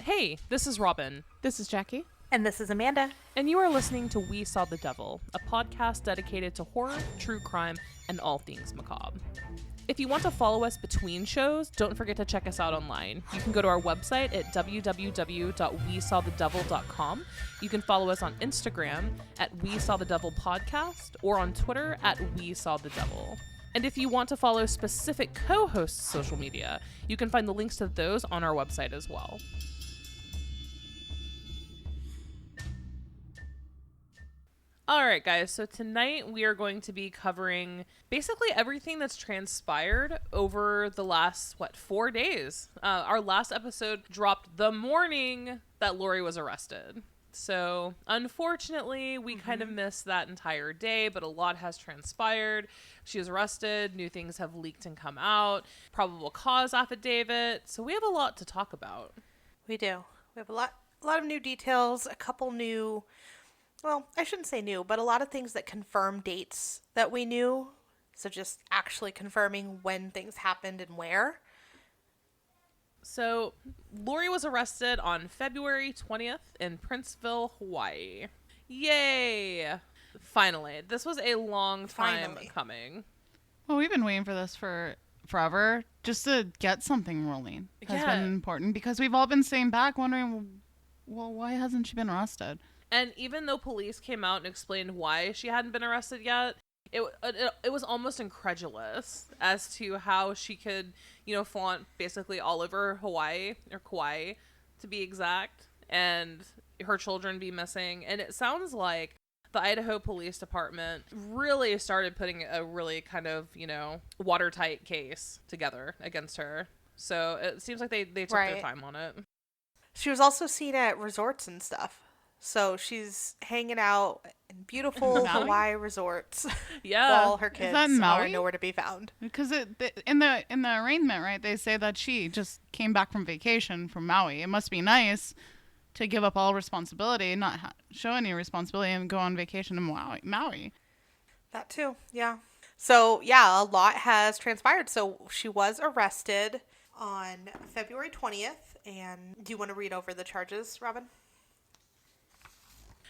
Hey, this is Robin. This is Jackie. And this is Amanda. And you are listening to We Saw the Devil, a podcast dedicated to horror, true crime, and all things macabre. If you want to follow us between shows, don't forget to check us out online. You can go to our website at www.wesawthedevil.com. You can follow us on Instagram at We Saw the Devil Podcast or on Twitter at We Saw the Devil. And if you want to follow specific co-hosts' social media, you can find the links to those on our website as well. All right, guys, so tonight we are going to be covering basically everything that's transpired over the last, 4 days. Our last episode dropped the morning that Lori was arrested. So, unfortunately, we kind of missed that entire day, but a lot has transpired. She was arrested, new things have leaked and come out, probable cause affidavit. So we have a lot to talk about. We do. We have a lot of new details, a couple new... Well, I shouldn't say new, but a lot of things that confirm dates that we knew. So just actually confirming when things happened and where. So, Lori was arrested on February 20th in Princeville, Hawaii. Yay! Finally. This was a long time coming. Well, we've been waiting for this for forever. Just to get something rolling has been important because we've all been sitting back wondering, well, why hasn't she been arrested? And even though police came out and explained why she hadn't been arrested yet, it was almost incredulous as to how she could, flaunt basically all over Hawaii, or Kauai to be exact, and her children be missing. And it sounds like the Idaho Police Department really started putting a really kind of, watertight case together against her. So it seems like they took their time on it. She was also seen at resorts and stuff. So she's hanging out in beautiful Hawaii resorts while her kids are nowhere to be found. Because in the arraignment, right, they say that she just came back from vacation from Maui. It must be nice to give up all responsibility, not show any responsibility, and go on vacation in Maui. That too, yeah. So, yeah, a lot has transpired. So she was arrested on February 20th. And do you want to read over the charges, Robin?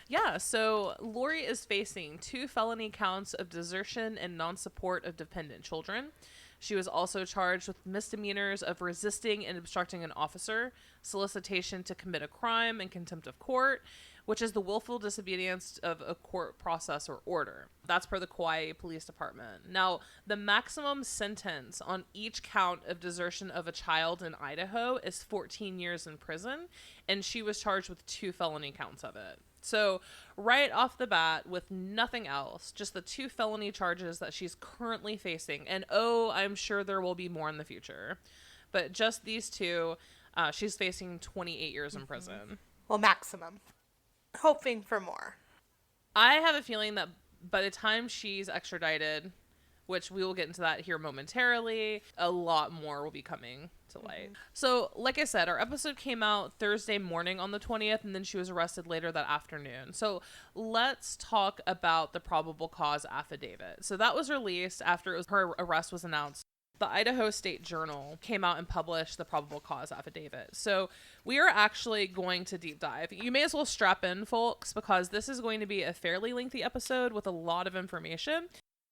Yeah, so Lori is facing 2 felony counts of desertion and non-support of dependent children. She was also charged with misdemeanors of resisting and obstructing an officer, solicitation to commit a crime, and contempt of court, which is the willful disobedience of a court process or order. That's per the Kauai Police Department. Now, the maximum sentence on each count of desertion of a child in Idaho is 14 years in prison, and she was charged with 2 felony counts of it. So right off the bat, with nothing else, just the 2 felony charges that she's currently facing. And I'm sure there will be more in the future. But just these 2, she's facing 28 years in prison. Well, maximum. Hoping for more. I have a feeling that by the time she's extradited, which we will get into that here momentarily, a lot more will be coming to light. So, like I said, our episode came out Thursday morning on the 20th, and then she was arrested later that afternoon. So, let's talk about the probable cause affidavit. So, that was released after her arrest was announced. The Idaho State Journal came out and published the probable cause affidavit. So, we are actually going to deep dive. You may as well strap in, folks, because this is going to be a fairly lengthy episode with a lot of information.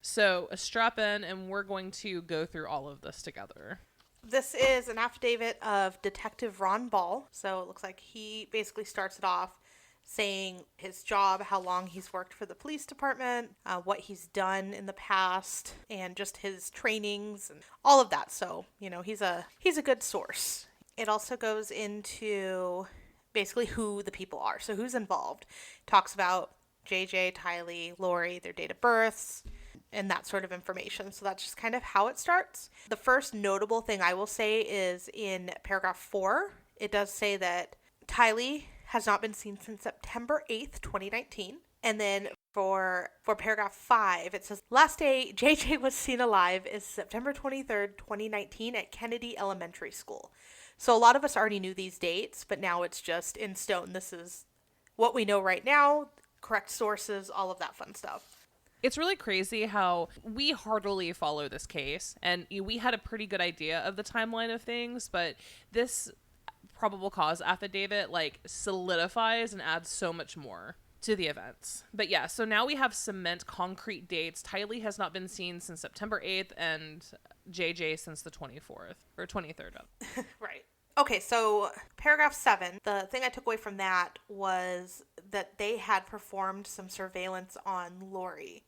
So strap in, and we're going to go through all of this together. This is an affidavit of Detective Ron Ball. So it looks like he basically starts it off saying his job, how long he's worked for the police department, what he's done in the past, and just his trainings and all of that. So, he's a good source. It also goes into basically who the people are. So who's involved. Talks about JJ, Tylee, Lori, their date of births, and that sort of information. So that's just kind of how it starts. The first notable thing I will say is in paragraph 4, it does say that Tylee has not been seen since September 8th, 2019. And then for paragraph 5, it says, last day JJ was seen alive is September 23rd, 2019 at Kennedy Elementary School. So a lot of us already knew these dates, but now it's just in stone. This is what we know right now, correct sources, all of that fun stuff. It's really crazy how we heartily follow this case, and we had a pretty good idea of the timeline of things, but this probable cause affidavit like solidifies and adds so much more to the events. But yeah, so now we have cement concrete dates. Tylee has not been seen since September 8th and JJ since the 24th or 23rd. Right. Okay, so paragraph 7, the thing I took away from that was that they had performed some surveillance on Lori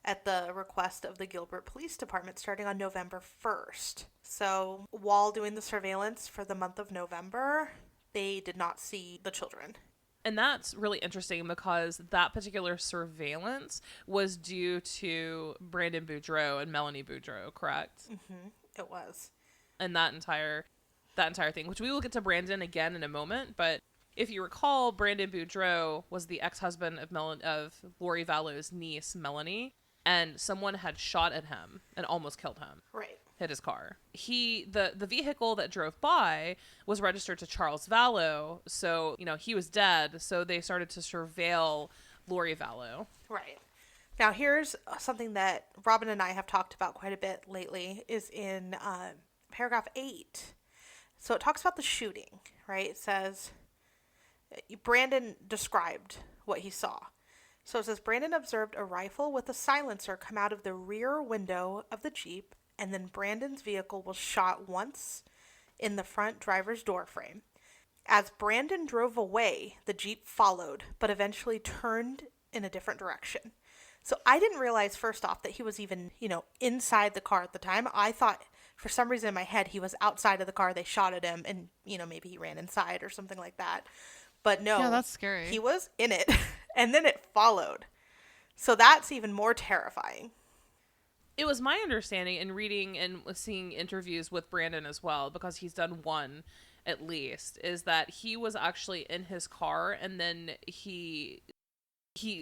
at the request of the Gilbert Police Department starting on November 1st. So while doing the surveillance for the month of November, they did not see the children. And that's really interesting because that particular surveillance was due to Brandon Boudreaux and Melanie Boudreaux, correct? Mm-hmm. It was. And that entire thing, which we will get to Brandon again in a moment, but if you recall, Brandon Boudreaux was the ex-husband of Lori Vallow's niece, Melanie, and someone had shot at him and almost killed him. Right. Hit his car. The vehicle that drove by was registered to Charles Vallow, so, he was dead, so they started to surveil Lori Vallow. Right. Now, here's something that Robin and I have talked about quite a bit lately, is in paragraph 8. So it talks about the shooting, right? It says, Brandon described what he saw. So it says, Brandon observed a rifle with a silencer come out of the rear window of the Jeep, and then Brandon's vehicle was shot once in the front driver's door frame. As Brandon drove away, the Jeep followed, but eventually turned in a different direction. So I didn't realize, first off, that he was even, inside the car at the time. I thought, for some reason in my head, he was outside of the car, they shot at him, and, maybe he ran inside or something like that. But no. Yeah, that's scary. He was in it, and then it followed. So that's even more terrifying. It was my understanding in reading and seeing interviews with Brandon as well, because he's done one at least, is that he was actually in his car and then he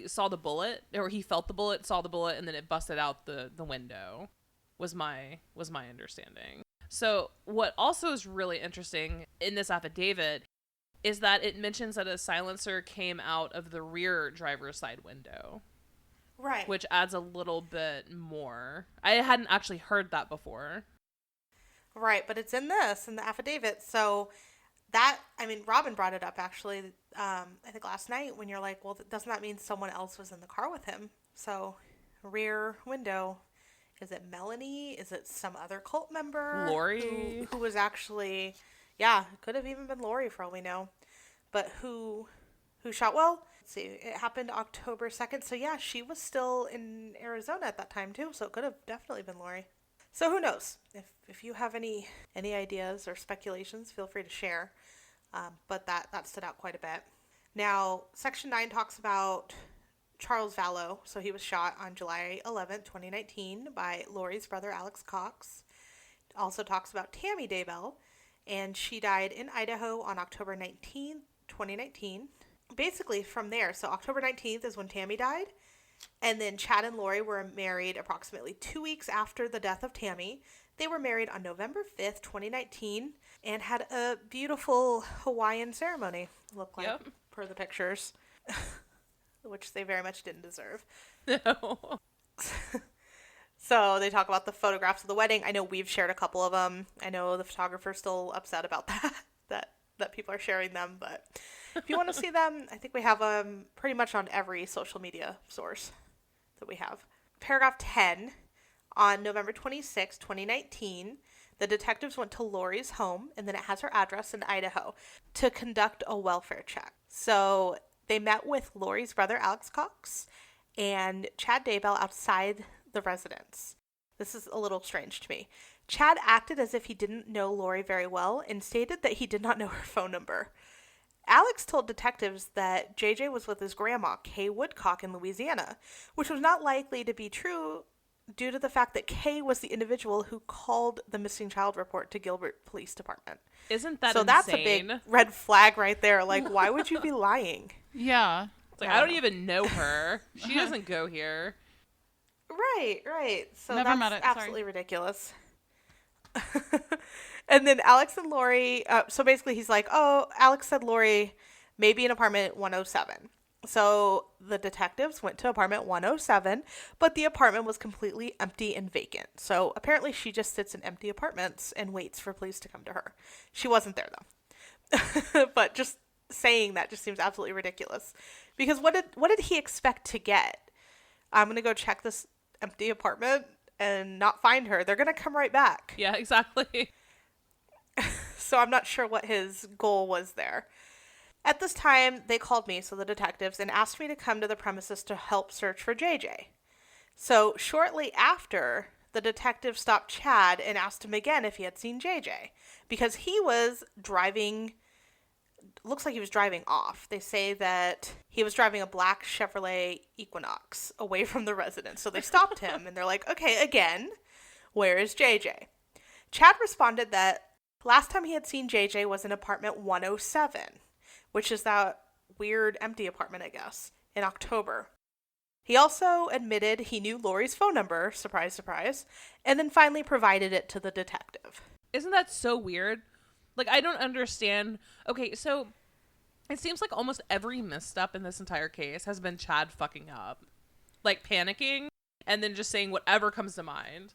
saw the bullet, or he felt the bullet, saw the bullet, and then it busted out the window, was my understanding. So what also is really interesting in this affidavit is that it mentions that a silencer came out of the rear driver's side window. Right. Which adds a little bit more. I hadn't actually heard that before. Right, but it's in the affidavit. So Robin brought it up actually, I think last night, when you're like, well, doesn't that mean someone else was in the car with him? So, rear window, is it Melanie? Is it some other cult member? Lori? Who was actually, yeah, it could have even been Lori for all we know. But who shot? Well, let's see, it happened October 2nd. So yeah, she was still in Arizona at that time too. So it could have definitely been Lori. So who knows? If you have any ideas or speculations, feel free to share. But that stood out quite a bit. Now, Section 9 talks about Charles Vallow. So he was shot on July 11th, 2019 by Lori's brother, Alex Cox. It also talks about Tammy Daybell, and she died in Idaho on October 19th, 2019. Basically from there, so October 19th is when Tammy died. And then Chad and Lori were married approximately 2 weeks after the death of Tammy. They were married on November 5th, 2019, and had a beautiful Hawaiian ceremony, looked like, yep, per the pictures, which they very much didn't deserve. No. So they talk about the photographs of the wedding. I know we've shared a couple of them. I know the photographer's still upset about that people are sharing them, but if you want to see them, I think we have them pretty much on every social media source that we have. Paragraph 10, on November 26, 2019, the detectives went to Lori's home, and then it has her address in Idaho, to conduct a welfare check. So they met with Lori's brother, Alex Cox, and Chad Daybell outside the residence. This is a little strange to me. Chad acted as if he didn't know Lori very well and stated that he did not know her phone number. Alex told detectives that JJ was with his grandma, Kay Woodcock, in Louisiana, which was not likely to be true due to the fact that Kay was the individual who called the missing child report to Gilbert Police Department. Isn't that so insane? That's a big red flag right there. Like, why would you be lying? Yeah. It's like, I don't even know her. She doesn't go here. Right. So Never met it. Absolutely ridiculous. And then Alex and Lori, so basically he's like, oh, Alex said Lori may be in apartment 107. So the detectives went to apartment 107, but the apartment was completely empty and vacant. So apparently she just sits in empty apartments and waits for police to come to her. She wasn't there though. But just saying that just seems absolutely ridiculous. Because what did he expect to get? I'm going to go check this empty apartment and not find her. They're going to come right back. Yeah, exactly. So I'm not sure what his goal was there. At this time, they called me, so the detectives, and asked me to come to the premises to help search for JJ. So shortly after, the detective stopped Chad and asked him again if he had seen JJ, because he was driving, looks like he was driving off. They say that he was driving a black Chevrolet Equinox away from the residence. So they stopped him and they're like, okay, again, where is JJ? Chad responded that last time he had seen JJ was in apartment 107, which is that weird empty apartment, I guess, in October. He also admitted he knew Lori's phone number, surprise, surprise, and then finally provided it to the detective. Isn't that so weird? Like, I don't understand. Okay, so it seems like almost every misstep in this entire case has been Chad fucking up. Like, panicking and then just saying whatever comes to mind.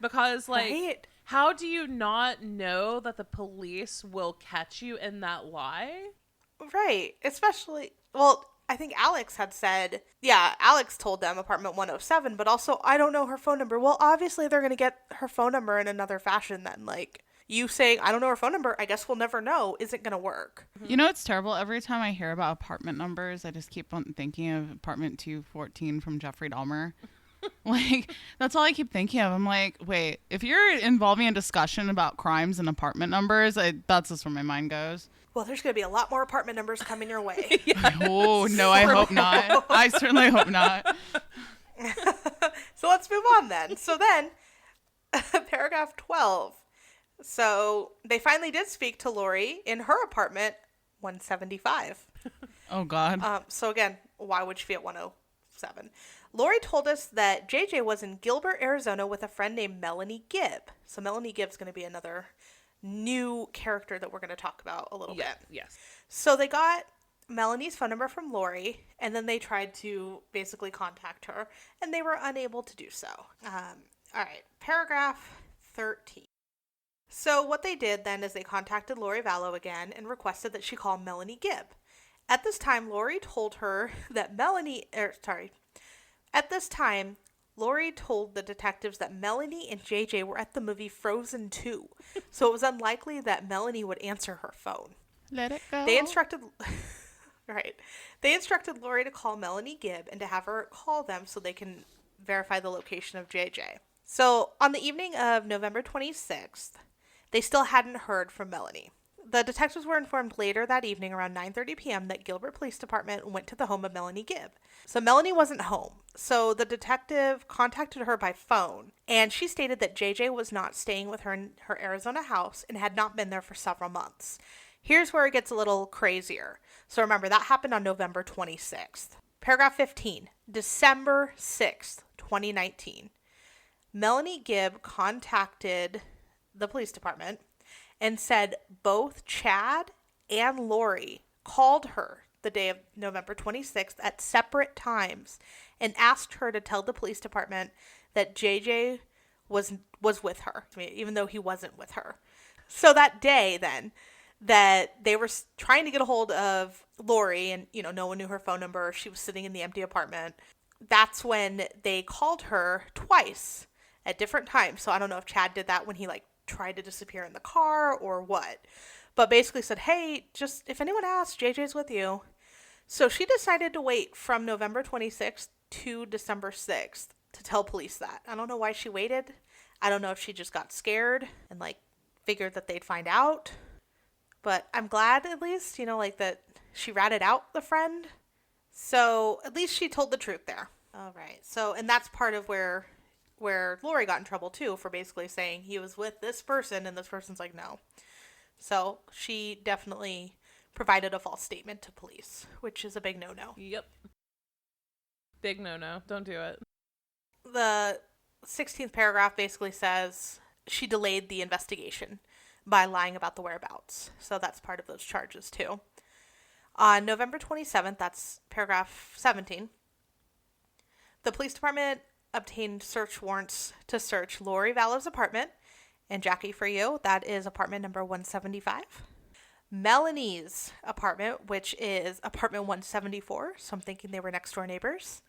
Because, like, Right? how do you not know that the police will catch you in that lie? Right. Especially, well, I think Alex had said, yeah, Alex told them apartment 107, but also, I don't know her phone number. Well, obviously they're going to get her phone number in another fashion then. Like, you saying, I don't know her phone number, I guess we'll never know, isn't going to work. You know, it's terrible. Every time I hear about apartment numbers, I just keep on thinking of apartment 214 from Jeffrey Dahmer. Like, that's all I keep thinking of. I'm like, wait, if you're involving a discussion about crimes and apartment numbers, that's just where my mind goes. Well, there's going to be a lot more apartment numbers coming your way. Oh, no, I hope not. I certainly hope not. So let's move on then. So then, paragraph 12. So they finally did speak to Lori in her apartment 175. Oh, God. So again, why would she be at 107? Lori told us that JJ was in Gilbert, Arizona with a friend named Melanie Gibb. So Melanie Gibb's going to be another new character that we're going to talk about a little bit. Yes. So they got Melanie's phone number from Lori, and then they tried to basically contact her, and they were unable to do so. All right, paragraph 13. So what they did then is they contacted Lori Vallow again and requested that she call Melanie Gibb. At this time, Lori told the detectives that Melanie and JJ were at the movie Frozen 2, so it was unlikely that Melanie would answer her phone. Let it go. They instructed Lori to call Melanie Gibb and to have her call them so they can verify the location of JJ. So on the evening of November 26th, they still hadn't heard from Melanie. The detectives were informed later that evening around 9:30 p.m. that Gilbert Police Department went to the home of Melanie Gibb. So Melanie wasn't home. So the detective contacted her by phone, and she stated that JJ was not staying with her in her Arizona house and had not been there for several months. Here's where it gets a little crazier. So remember, that happened on November 26th. Paragraph 15, December 6th, 2019. Melanie Gibb contacted the police department and said both Chad and Lori called her the day of November 26th at separate times and asked her to tell the police department that JJ was with her, even though he wasn't with her. So that day then, that they were trying to get a hold of Lori and, no one knew her phone number. She was sitting in the empty apartment. That's when they called her twice at different times. So I don't know if Chad did that when he tried to disappear in the car or what, but basically said, hey, just if anyone asks, JJ's with you. So she decided to wait from November 26th to December 6th to tell police that. I don't know why she waited. I don't know if she just got scared and figured that they'd find out, but I'm glad at least, that she ratted out the friend. So at least she told the truth there. All right. So, and that's part of where Lori got in trouble too, for basically saying he was with this person and this person's like, no. So she definitely provided a false statement to police, which is a big no-no. Yep. Big no-no. Don't do it. The 16th paragraph basically says she delayed the investigation by lying about the whereabouts. So that's part of those charges too. On November 27th, that's paragraph 17, the police department obtained search warrants to search Lori Vallow's apartment. And Jackie, for you, that is apartment number 175. Melanie's apartment, which is apartment 174. So I'm thinking they were next door neighbors.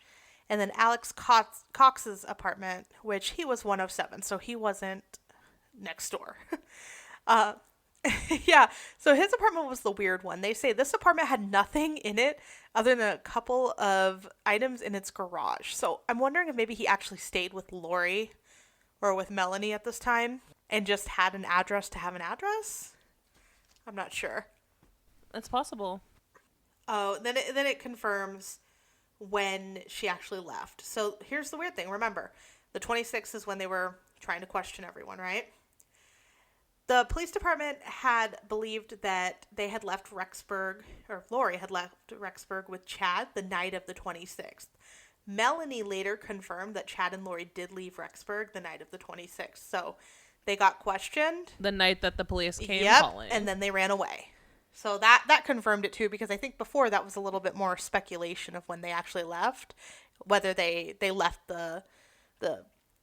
And then Alex Cox's apartment, which he was 107. So he wasn't next door. uh, yeah. So his apartment was the weird one. They say this apartment had nothing in it other than a couple of items in its garage. So I'm wondering if maybe he actually stayed with Lori or with Melanie at this time and just had an address to have an address. I'm not sure. It's possible. Oh, then it confirms when she actually left. So here's the weird thing. Remember, the 26th is when they were trying to question everyone, right? The police department had believed that they had left Rexburg, or Lori had left Rexburg with Chad the night of the 26th. Melanie later confirmed that Chad and Lori did leave Rexburg the night of the 26th. So they got questioned. The night that the police came calling. And then they ran away. So that confirmed it too, because I think before that was a little bit more speculation of when they actually left, whether they left the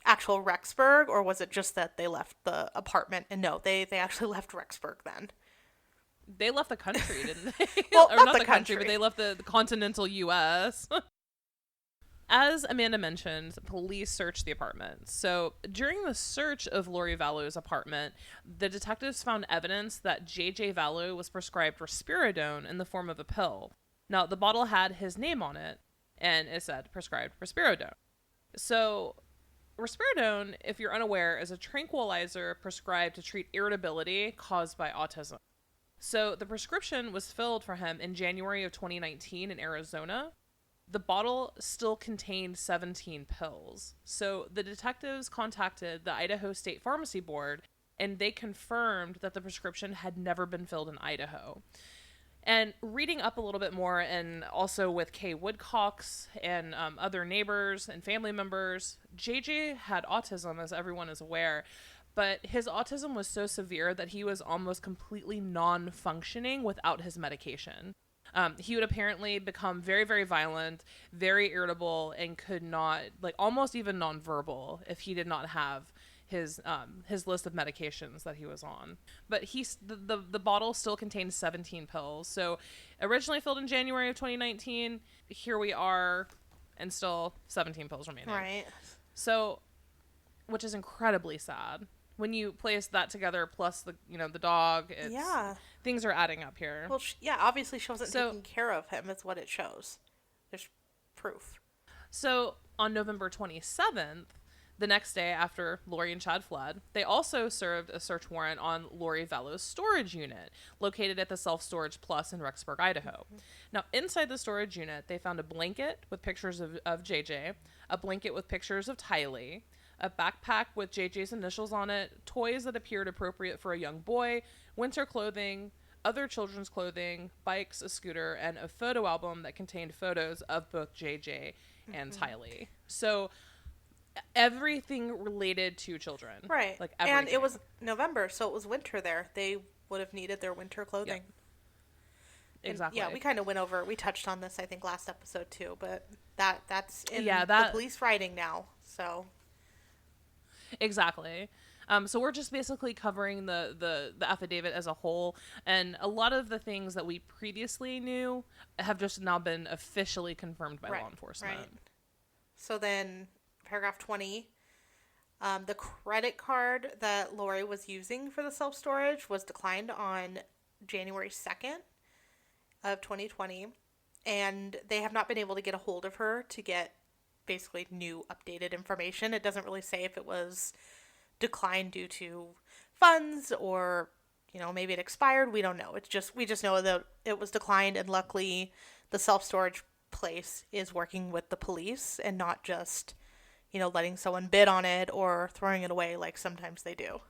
actual Rexburg, or was it just that they left the apartment? And no, they actually left Rexburg then. They left the country, didn't they? Well, or not the country, but they left the continental U.S. As Amanda mentioned, police searched the apartment. So during the search of Lori Vallow's apartment, the detectives found evidence that J.J. Vallow was prescribed risperidone in the form of a pill. Now, the bottle had his name on it, and it said prescribed risperidone. So risperidone, if you're unaware, is a tranquilizer prescribed to treat irritability caused by autism. So the prescription was filled for him in January of 2019 in Arizona. The bottle still contained 17 pills. So the detectives contacted the Idaho State Pharmacy Board, and they confirmed that the prescription had never been filled in Idaho. And reading up a little bit more, and also with Kay Woodcox and other neighbors and family members, JJ had autism, as everyone is aware, but his autism was so severe that he was almost completely non-functioning without his medication. He would apparently become very, very violent, very irritable, and could not, like, almost even nonverbal if he did not have his list of medications that he was on. But the bottle still contains 17 pills. So originally filled in January of 2019, here we are, and still 17 pills remaining. Right. So, which is incredibly sad. When you place that together, plus the dog, things are adding up here. Well, obviously she wasn't taking care of him. Is what it shows. There's proof. So on November 27th, the next day after Lori and Chad fled, they also served a search warrant on Lori Vallow's storage unit, located at the Self Storage Plus in Rexburg, Idaho. Mm-hmm. Now, inside the storage unit, they found a blanket with pictures of JJ, a blanket with pictures of Tylee, a backpack with JJ's initials on it, toys that appeared appropriate for a young boy, winter clothing, other children's clothing, bikes, a scooter, and a photo album that contained photos of both JJ and Tylee. So everything related to children. Right. Like everything. And it was November, so it was winter there. They would have needed their winter clothing. Yep. Exactly. And, we kind of we touched on this, I think, last episode too, but that's in the police writing now, so... Exactly. So we're just basically covering the affidavit as a whole, and a lot of the things that we previously knew have just now been officially confirmed by law enforcement. Right. So then, paragraph 20, the credit card that Lori was using for the self-storage was declined on January 2nd of 2020, and they have not been able to get a hold of her to get basically new updated information. It doesn't really say if it was declined due to funds or maybe it expired. We don't know. We just know that it was declined, and luckily the self-storage place is working with the police and not just letting someone bid on it or throwing it away like sometimes they do.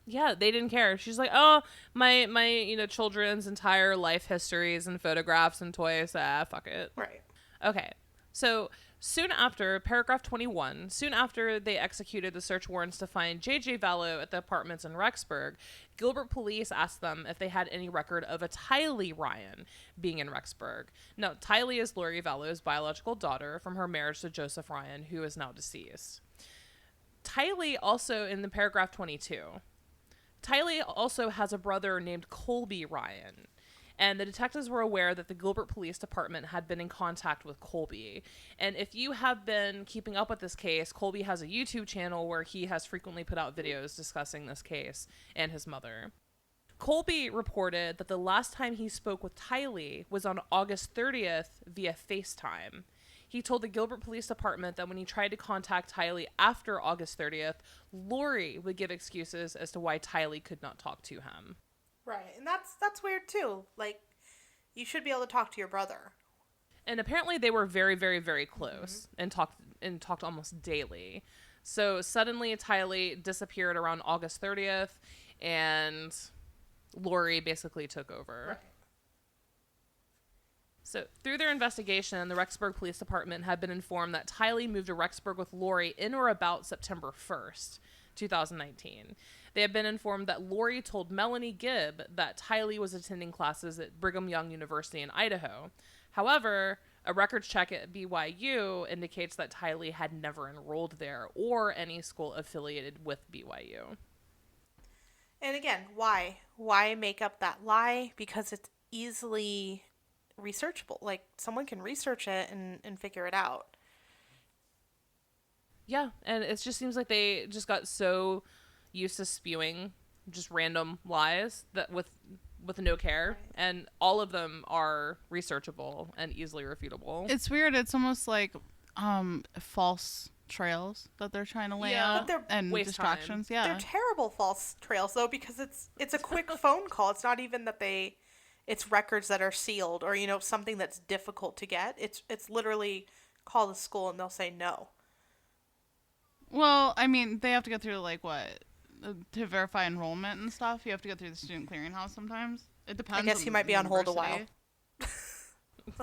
Yeah, they didn't care. She's like, oh, my children's entire life histories and photographs and toys, fuck it. Right. Okay. So soon after, paragraph 21, soon after they executed the search warrants to find J.J. Vallow at the apartments in Rexburg, Gilbert police asked them if they had any record of a Tylee Ryan being in Rexburg. Now, Tylee is Lori Vallow's biological daughter from her marriage to Joseph Ryan, who is now deceased. Tylee also, in the paragraph 22, Tylee also has a brother named Colby Ryan. And the detectives were aware that the Gilbert Police Department had been in contact with Colby. And if you have been keeping up with this case, Colby has a YouTube channel where he has frequently put out videos discussing this case and his mother. Colby reported that the last time he spoke with Tylee was on August 30th via FaceTime. He told the Gilbert Police Department that when he tried to contact Tylee after August 30th, Lori would give excuses as to why Tylee could not talk to him. Right, and that's weird too. Like, you should be able to talk to your brother. And apparently they were very, very, very close and talked almost daily. So suddenly Tylee disappeared around August 30th, and Lori basically took over. Right. So through their investigation, the Rexburg Police Department had been informed that Tylee moved to Rexburg with Lori in or about September 1st, 2019. They had been informed that Lori told Melanie Gibb that Tylee was attending classes at Brigham Young University in Idaho. However, a records check at BYU indicates that Tylee had never enrolled there or any school affiliated with BYU. And again, why? Why make up that lie? Because it's easily researchable. Like, someone can research it and figure it out. Yeah, and it just seems like they just got so used to spewing just random lies that with no care, Right. and all of them are researchable and easily refutable. It's weird. It's almost like false trails that they're trying to lay Yeah, out but they're and waste distractions. time. Yeah. They're terrible false trails, though, because it's a quick phone call. It's not even that it's records that are sealed or, something that's difficult to get. It's literally call the school and they'll say no. Well, I mean, they have to go through like what to verify enrollment and stuff. You have to go through the student clearinghouse sometimes. It depends. I guess you might be on hold a while.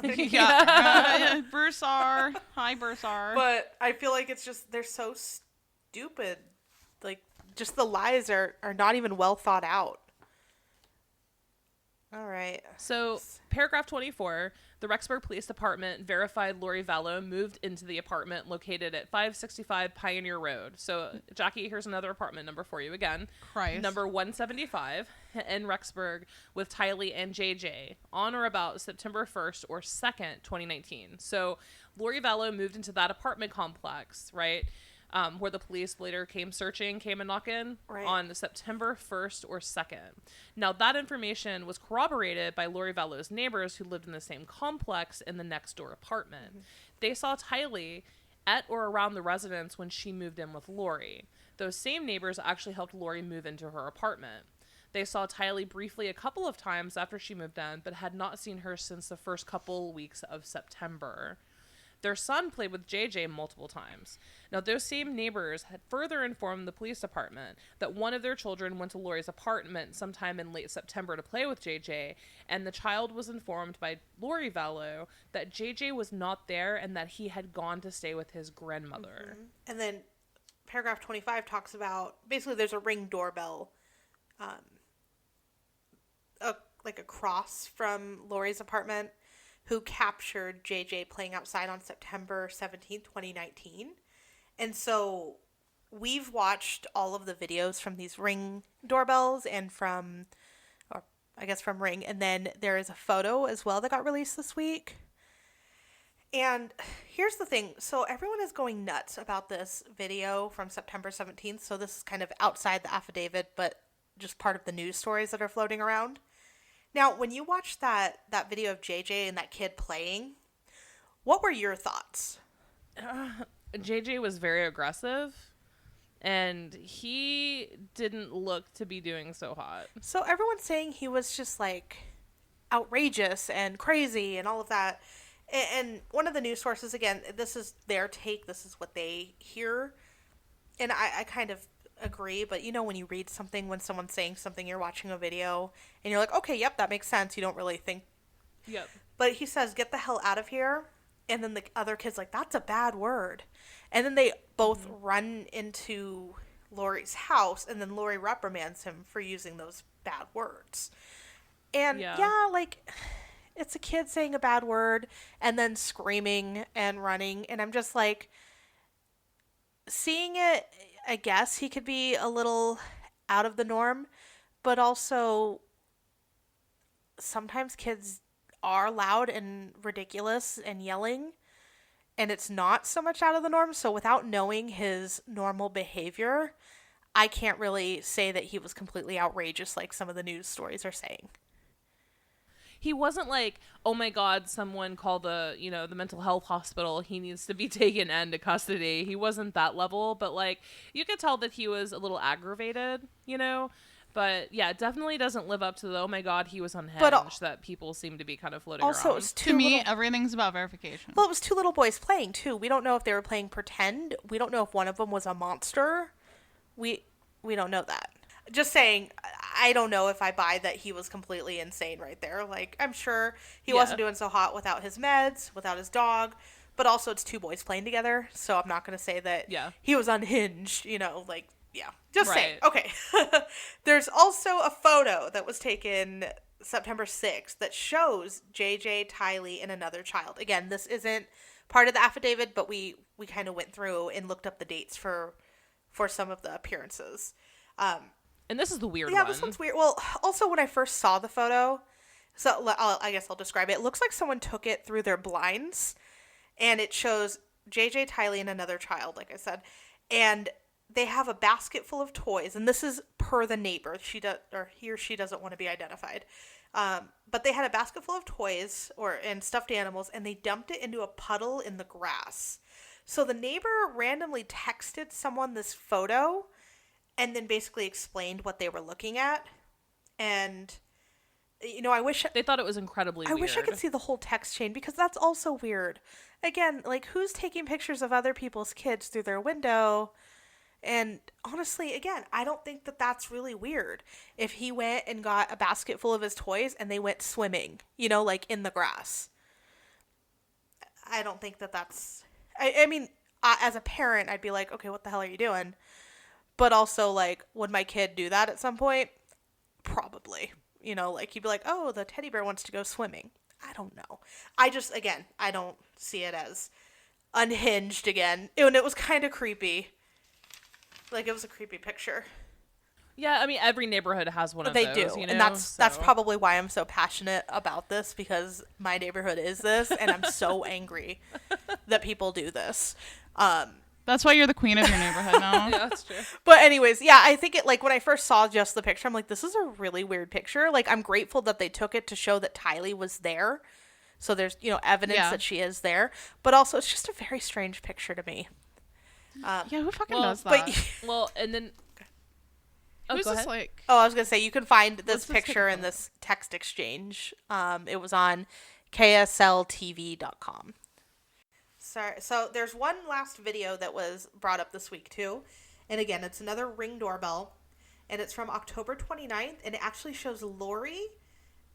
Yeah. Bursar. Hi, Bursar. But I feel like it's just, they're so stupid. Like, just the lies are not even well thought out. All right. So, paragraph 24, the Rexburg Police Department verified Lori Vallow moved into the apartment located at 565 Pioneer Road. So, Jackie, here's another apartment number for you again. Christ. Number 175 in Rexburg with Tylee and JJ on or about September 1st or 2nd, 2019. So, Lori Vallow moved into that apartment complex, right? Where the police later came and knocking Right. on September 1st or 2nd. Now, that information was corroborated by Lori Vallow's neighbors who lived in the same complex in the next door apartment. Mm-hmm. They saw Tylee at or around the residence when she moved in with Lori. Those same neighbors actually helped Lori move into her apartment. They saw Tylee briefly a couple of times after she moved in, but had not seen her since the first couple weeks of September. Their son played with JJ multiple times. Now, those same neighbors had further informed the police department that one of their children went to Lori's apartment sometime in late September to play with JJ, and the child was informed by Lori Vallow that JJ was not there and that he had gone to stay with his grandmother. Mm-hmm. And then paragraph 25 talks about, basically there's a Ring doorbell, across from Lori's apartment, who captured JJ playing outside on September 17th, 2019. And so we've watched all of the videos from these Ring doorbells and from Ring. And then there is a photo as well that got released this week. And here's the thing. So everyone is going nuts about this video from September 17th. So this is kind of outside the affidavit, but just part of the news stories that are floating around. Now, when you watched that video of JJ and that kid playing, what were your thoughts? JJ was very aggressive, and he didn't look to be doing so hot. So everyone's saying he was just like outrageous and crazy and all of that. And one of the news sources, again, this is their take. This is what they hear. And I kind of agree, but when you read something, when someone's saying something, you're watching a video and you're like, okay, yep, that makes sense. You don't really think. Yep. But he says, get the hell out of here. And then the other kid's like, that's a bad word. And then they both run into Lori's house, and then Lori reprimands him for using those bad words. And like, it's a kid saying a bad word and then screaming and running. And I'm just like, seeing it, I guess he could be a little out of the norm, but also sometimes kids are loud and ridiculous and yelling, and it's not so much out of the norm. So without knowing his normal behavior, I can't really say that he was completely outrageous like some of the news stories are saying. He wasn't like, oh my God, someone call the mental health hospital. He needs to be taken into custody. He wasn't that level, but like you could tell that he was a little aggravated, But yeah, it definitely doesn't live up to the, oh my God, he was unhinged that people seem to be kind of floating also, around. To me, everything's about verification. Well, it was two little boys playing too. We don't know if they were playing pretend. We don't know if one of them was a monster. We don't know that. Just saying, I don't know if I buy that he was completely insane right there. Like, I'm sure he wasn't doing so hot without his meds, without his dog, but also it's two boys playing together, so I'm not going to say that he was unhinged, Just saying. Okay. There's also a photo that was taken September 6th that shows JJ, Tylee, and another child. Again, this isn't part of the affidavit, but we kind of went through and looked up the dates for some of the appearances. And this is the weird one. Yeah, this one's weird. Well, also when I first saw the photo, I guess I'll describe it. It looks like someone took it through their blinds, and it shows JJ, Tylee, and another child, like I said. And they have a basket full of toys, and this is per the neighbor. He or she doesn't want to be identified. But they had a basket full of toys and stuffed animals, and they dumped it into a puddle in the grass. So the neighbor randomly texted someone this photo and then basically explained what they were looking at. And, I wish... They thought it was incredibly weird. I wish I could see the whole text chain, because that's also weird. Again, like, who's taking pictures of other people's kids through their window? And honestly, again, I don't think that that's really weird. If he went and got a basket full of his toys and they went swimming, like in the grass. I don't think that that's... I mean, as a parent, I'd be like, okay, what the hell are you doing? But also, like, would my kid do that at some point? Probably. Like, he'd be like, oh, the teddy bear wants to go swimming. I don't know. I don't see it as unhinged again. And it was kind of creepy. Like, it was a creepy picture. Yeah, I mean, every neighborhood has one of those. They do. And that's probably why I'm so passionate about this, because my neighborhood is this, and I'm so angry that people do this. That's why you're the queen of your neighborhood now. Yeah, that's true. But anyways, yeah, I think it, like, when I first saw just the picture, I'm like, this is a really weird picture. Like, I'm grateful that they took it to show that Tylee was there. So there's, evidence that she is there. But also, it's just a very strange picture to me. Who fucking does that? And then... Who's this like? Oh, I was going to say, you can find this picture in this text exchange. It was on ksltv.com. Sorry. So there's one last video that was brought up this week too. And again, it's another Ring doorbell. And it's from October 29th. And it actually shows Lori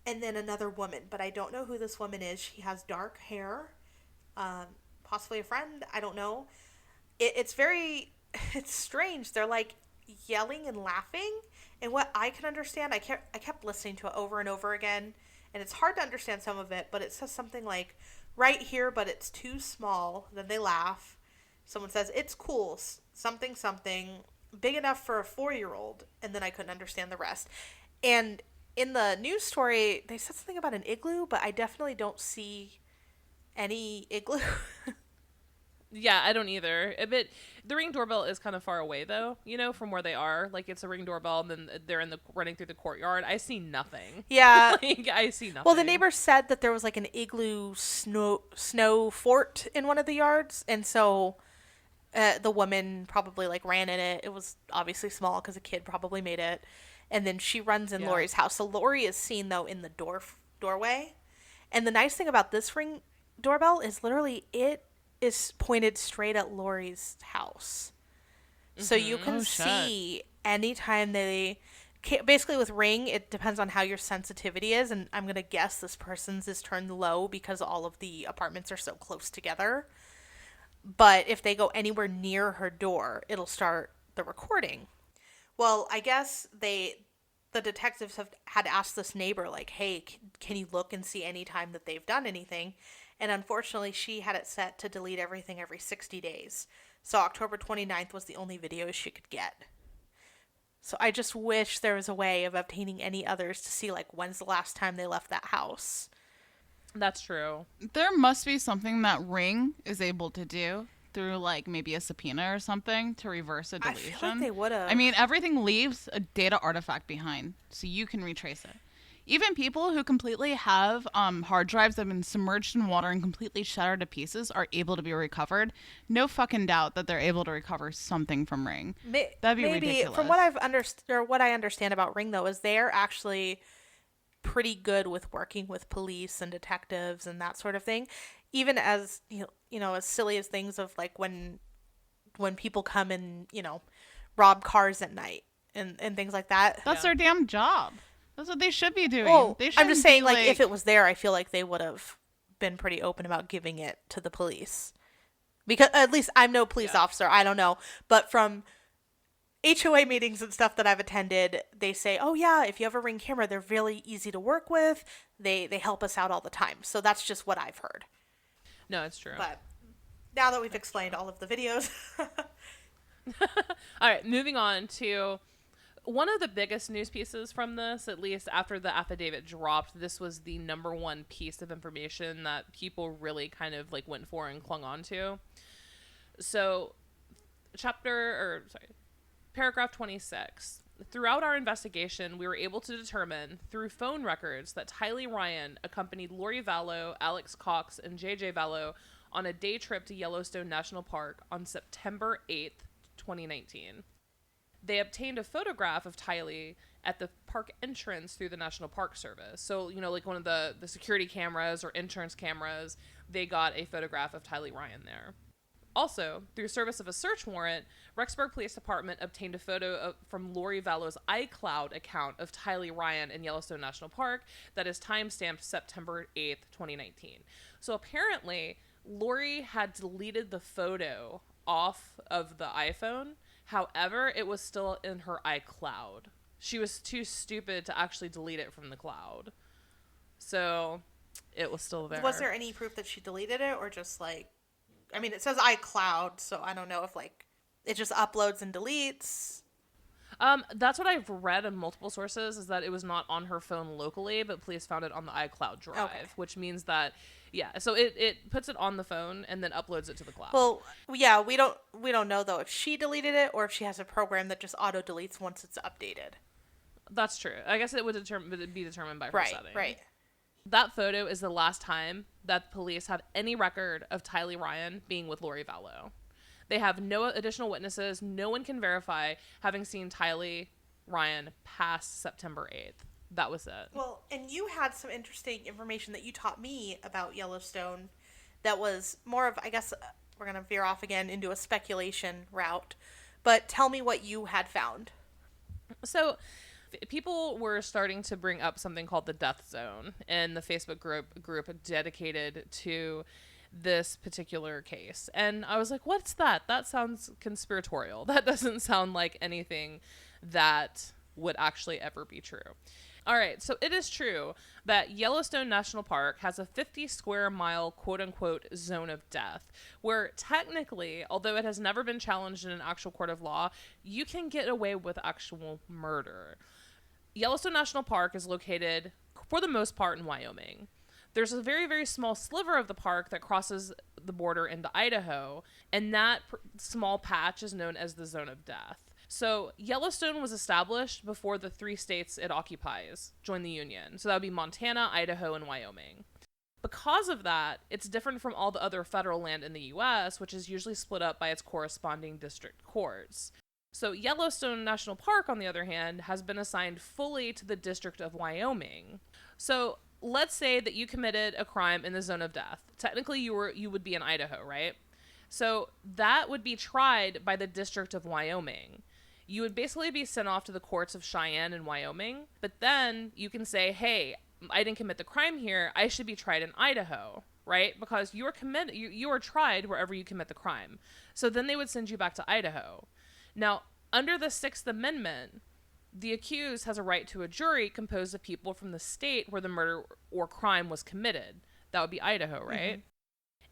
and then another woman. But I don't know who this woman is. She has dark hair. Possibly a friend. I don't know. It's strange. They're like yelling and laughing. And what I can understand, I kept listening to it over and over again. And it's hard to understand some of it. But it says something like, right here, but it's too small. Then they laugh. Someone says, it's cool. Something, big enough for a 4-year-old. And then I couldn't understand the rest. And in the news story, they said something about an igloo, but I definitely don't see any igloo. Yeah, I don't either. But the Ring doorbell is kind of far away, though, from where they are. Like, it's a Ring doorbell, and then they're running through the courtyard. I see nothing. Yeah. I see nothing. Well, the neighbor said that there was, like, an igloo snow fort in one of the yards, and so the woman probably, like, ran in it. It was obviously small because a kid probably made it. And then she runs in Lori's house. So Lori is seen, though, in the doorway. And the nice thing about this Ring doorbell is literally it is pointed straight at Lori's house. Mm-hmm. So you can see anytime basically with Ring, it depends on how your sensitivity is. And I'm going to guess this person's is turned low because all of the apartments are so close together. But if they go anywhere near her door, it'll start the recording. Well, I guess the detectives had asked this neighbor, like, hey, can you look and see any time that they've done anything? And unfortunately, she had it set to delete everything every 60 days. So October 29th was the only video she could get. So I just wish there was a way of obtaining any others to see, like, when's the last time they left that house. That's true. There must be something that Ring is able to do through, like, maybe a subpoena or something to reverse a deletion. I feel like they would have. I mean, everything leaves a data artifact behind, so you can retrace it. Even people who completely have hard drives that have been submerged in water and completely shattered to pieces are able to be recovered. No fucking doubt that they're able to recover something from Ring. That'd be maybe, ridiculous. from what I've understood, or what I understand about Ring, though, is they're actually pretty good with working with police and detectives and that sort of thing. Even as, you know, as silly as things of, like, when people come and, you know, rob cars at night and things like that. That's their damn job. That's what they should be doing. Well, They I'm just shouldn't saying, be, like, if it was there, I feel like they would have been pretty open about giving it to the police. Because, at least, I'm no police officer. I don't know. But from HOA meetings and stuff that I've attended, they say, oh, yeah, if you have a Ring camera, they're really easy to work with. They help us out all the time. So that's just what I've heard. No, it's true. But now that we've explained all of the videos. All right, moving on to one of the biggest news pieces from this, at least after the affidavit dropped. This was the number one piece of information that people really kind of, like, went for and clung on to. So paragraph 26. Throughout our investigation, we were able to determine through phone records that Tylee Ryan accompanied Lori Vallow, Alex Cox, and JJ Vallow on a day trip to Yellowstone National Park on September 8th, 2019. They obtained a photograph of Tylee at the park entrance through the National Park Service. So, you know, like one of the security cameras or entrance cameras, they got a photograph of Tylee Ryan there. Also, through service of a search warrant, Rexburg Police Department obtained a photo from Lori Vallow's iCloud account of Tylee Ryan in Yellowstone National Park that is timestamped September 8th, 2019. So apparently, Lori had deleted the photo off of the iPhone. However, it was still in her iCloud. She was too stupid to actually delete it from the cloud. So, it was still there. Was there any proof that she deleted it, or just, like, I mean, it says iCloud, so I don't know if, like, it just uploads and deletes. That's what I've read in multiple sources, is that it was not on her phone locally, but police found it on the iCloud drive, which means that, yeah, so it puts it on the phone and then uploads it to the cloud. Well, yeah, we don't know, though, if she deleted it or if she has a program that just auto deletes once it's updated. That's true. I guess it would be determined by her setting. Right. That photo is the last time that police have any record of Tylee Ryan being with Lori Vallow. They have no additional witnesses. No one can verify having seen Tylee Ryan past September 8th. That was it. Well, and you had some interesting information that you taught me about Yellowstone that was more of, I guess, we're going to veer off again into a speculation route. But tell me what you had found. So, people were starting to bring up something called the Death Zone in the Facebook group dedicated to this particular case. And I was like, what's that? That sounds conspiratorial. That doesn't sound like anything that would actually ever be true. All right, so it is true that Yellowstone National Park has a 50 square mile quote-unquote zone of death, where technically, although it has never been challenged in an actual court of law, you can get away with actual murder. Yellowstone National Park is located, for the most part, in Wyoming. There's a very, very small sliver of the park that crosses the border into Idaho, and that small patch is known as the Zone of Death. So Yellowstone was established before the 3 states it occupies joined the Union. So that would be Montana, Idaho, and Wyoming. Because of that, it's different from all the other federal land in the U.S., which is usually split up by its corresponding district courts. So Yellowstone National Park, on the other hand, has been assigned fully to the District of Wyoming. So let's say that you committed a crime in the Zone of Death. Technically, you would be in Idaho, right? So that would be tried by the District of Wyoming. You would basically be sent off to the courts of Cheyenne and Wyoming, but then you can say, hey, I didn't commit the crime here. I should be tried in Idaho, right? Because you are tried wherever you commit the crime. So then they would send you back to Idaho. Now, under the 6th Amendment, the accused has a right to a jury composed of people from the state where the murder or crime was committed. That would be Idaho, right? Mm-hmm.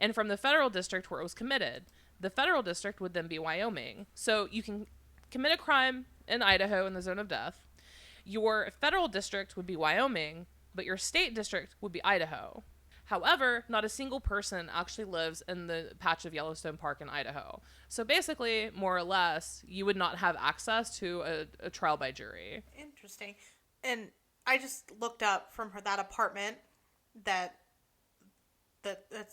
And from the federal district where it was committed. The federal district would then be Wyoming. So you can commit a crime in Idaho in the zone of death. Your federal district would be Wyoming, but your state district would be Idaho. However, not a single person actually lives in the patch of Yellowstone Park in Idaho. So basically, more or less, you would not have access to a trial by jury. Interesting. And I just looked up from her that apartment that's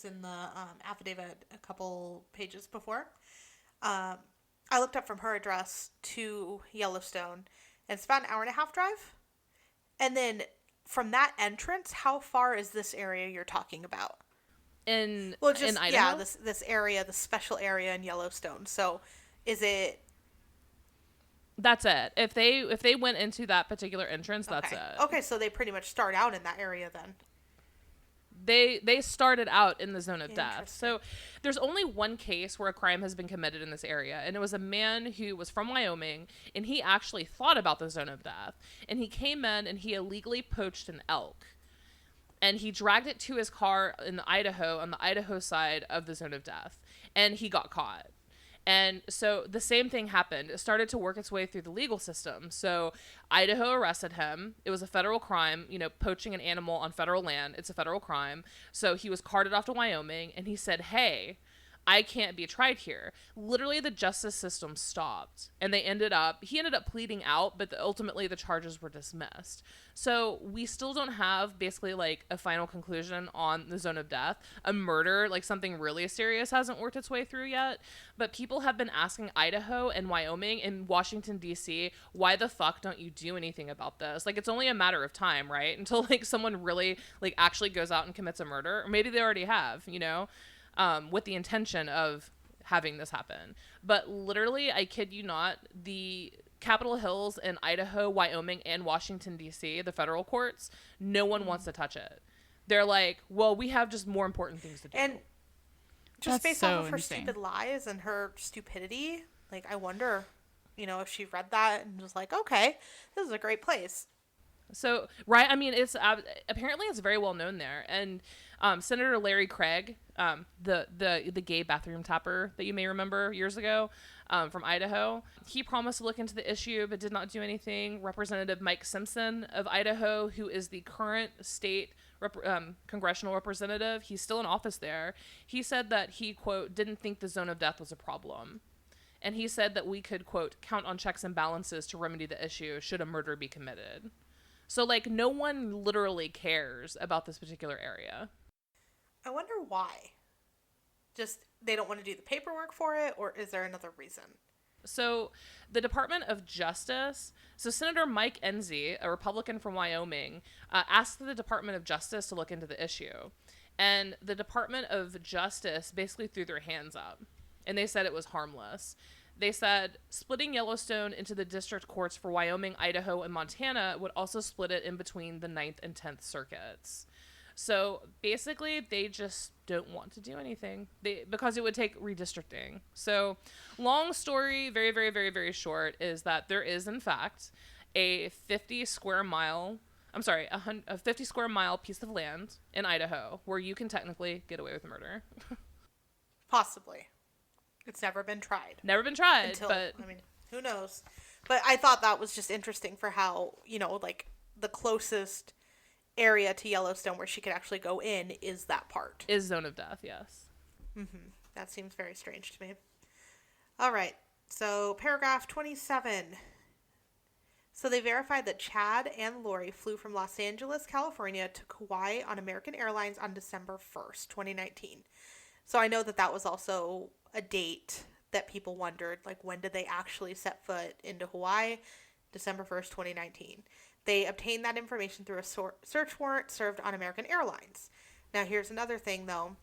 in the affidavit a couple pages before. I looked up from her address to Yellowstone, and it's about an hour and a half drive. And then from that entrance, how far is this area you're talking about? In Idaho? Yeah, this area, the special area in Yellowstone. So is it... That's it. If they went into that particular entrance, that's it. Okay, so they pretty much start out in that area then. They started out in the zone of death. So there's only one case where a crime has been committed in this area, and it was a man who was from Wyoming, and he actually thought about the zone of death, and he came in and he illegally poached an elk, and he dragged it to his car in Idaho on the Idaho side of the zone of death, and he got caught. And so the same thing happened. It started to work its way through the legal system. So Idaho arrested him. It was a federal crime, poaching an animal on federal land. It's a federal crime. So he was carted off to Wyoming, and he said, hey, I can't be tried here. Literally, the justice system stopped, and he ended up pleading out, but ultimately the charges were dismissed. So we still don't have basically like a final conclusion on the zone of death. A murder, like something really serious, hasn't worked its way through yet. But people have been asking Idaho and Wyoming and Washington, D.C., why the fuck don't you do anything about this? Like, it's only a matter of time, right? Until like someone really like actually goes out and commits a murder. Or maybe they already have, with the intention of having this happen. But literally, I kid you not, the Capitol Hills in Idaho, Wyoming, and Washington, D.C., the federal courts, no one wants to touch it. They're like, well, we have just more important things to do. And just That's based so off of her insane. stupid lies and her stupidity, like, I wonder, if she read that and was like, okay, this is a great place. So, right, I mean, it's apparently it's very well known there. And Senator Larry Craig, the gay bathroom tapper that you may remember years ago from Idaho, he promised to look into the issue but did not do anything. Representative Mike Simpson of Idaho, who is the current state congressional representative, he's still in office there. He said that he, quote, didn't think the zone of death was a problem. And he said that we could, quote, count on checks and balances to remedy the issue should a murder be committed. So, like, no one literally cares about this particular area. I wonder why. Just, they don't want to do the paperwork for it, or is there another reason? So, the Department of Justice, Senator Mike Enzi, a Republican from Wyoming, asked the Department of Justice to look into the issue. And the Department of Justice basically threw their hands up. And they said it was harmless. They said splitting Yellowstone into the district courts for Wyoming, Idaho, and Montana would also split it in between the 9th and 10th circuits. So basically, they just don't want to do anything because it would take redistricting. So long story, very, very, very, very short, is that there is, in fact, a 50 square mile piece of land in Idaho where you can technically get away with murder. Possibly. It's never been tried. Never been tried, Until, but... I mean, who knows? But I thought that was just interesting for how, like, the closest area to Yellowstone where she could actually go in is that part. Is zone of death, yes. Mm-hmm. That seems very strange to me. All right. So, paragraph 27. So, they verified that Chad and Lori flew from Los Angeles, California to Kauai on American Airlines on December 1st, 2019. So, I know that was also a date that people wondered, like, when did they actually set foot into Hawaii? December 1st, 2019. They obtained that information through a search warrant served on American Airlines. Now, here's another thing, though,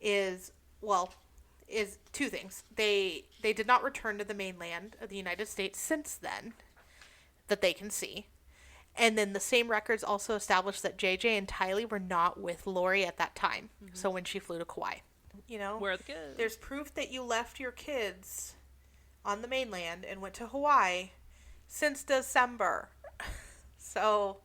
is two things. They did not return to the mainland of the United States since then that they can see. And then the same records also established that JJ and Tylee were not with Lori at that time. Mm-hmm. So when she flew to Kauai. Where are the kids? There's proof that you left your kids on the mainland and went to Hawaii since December. So,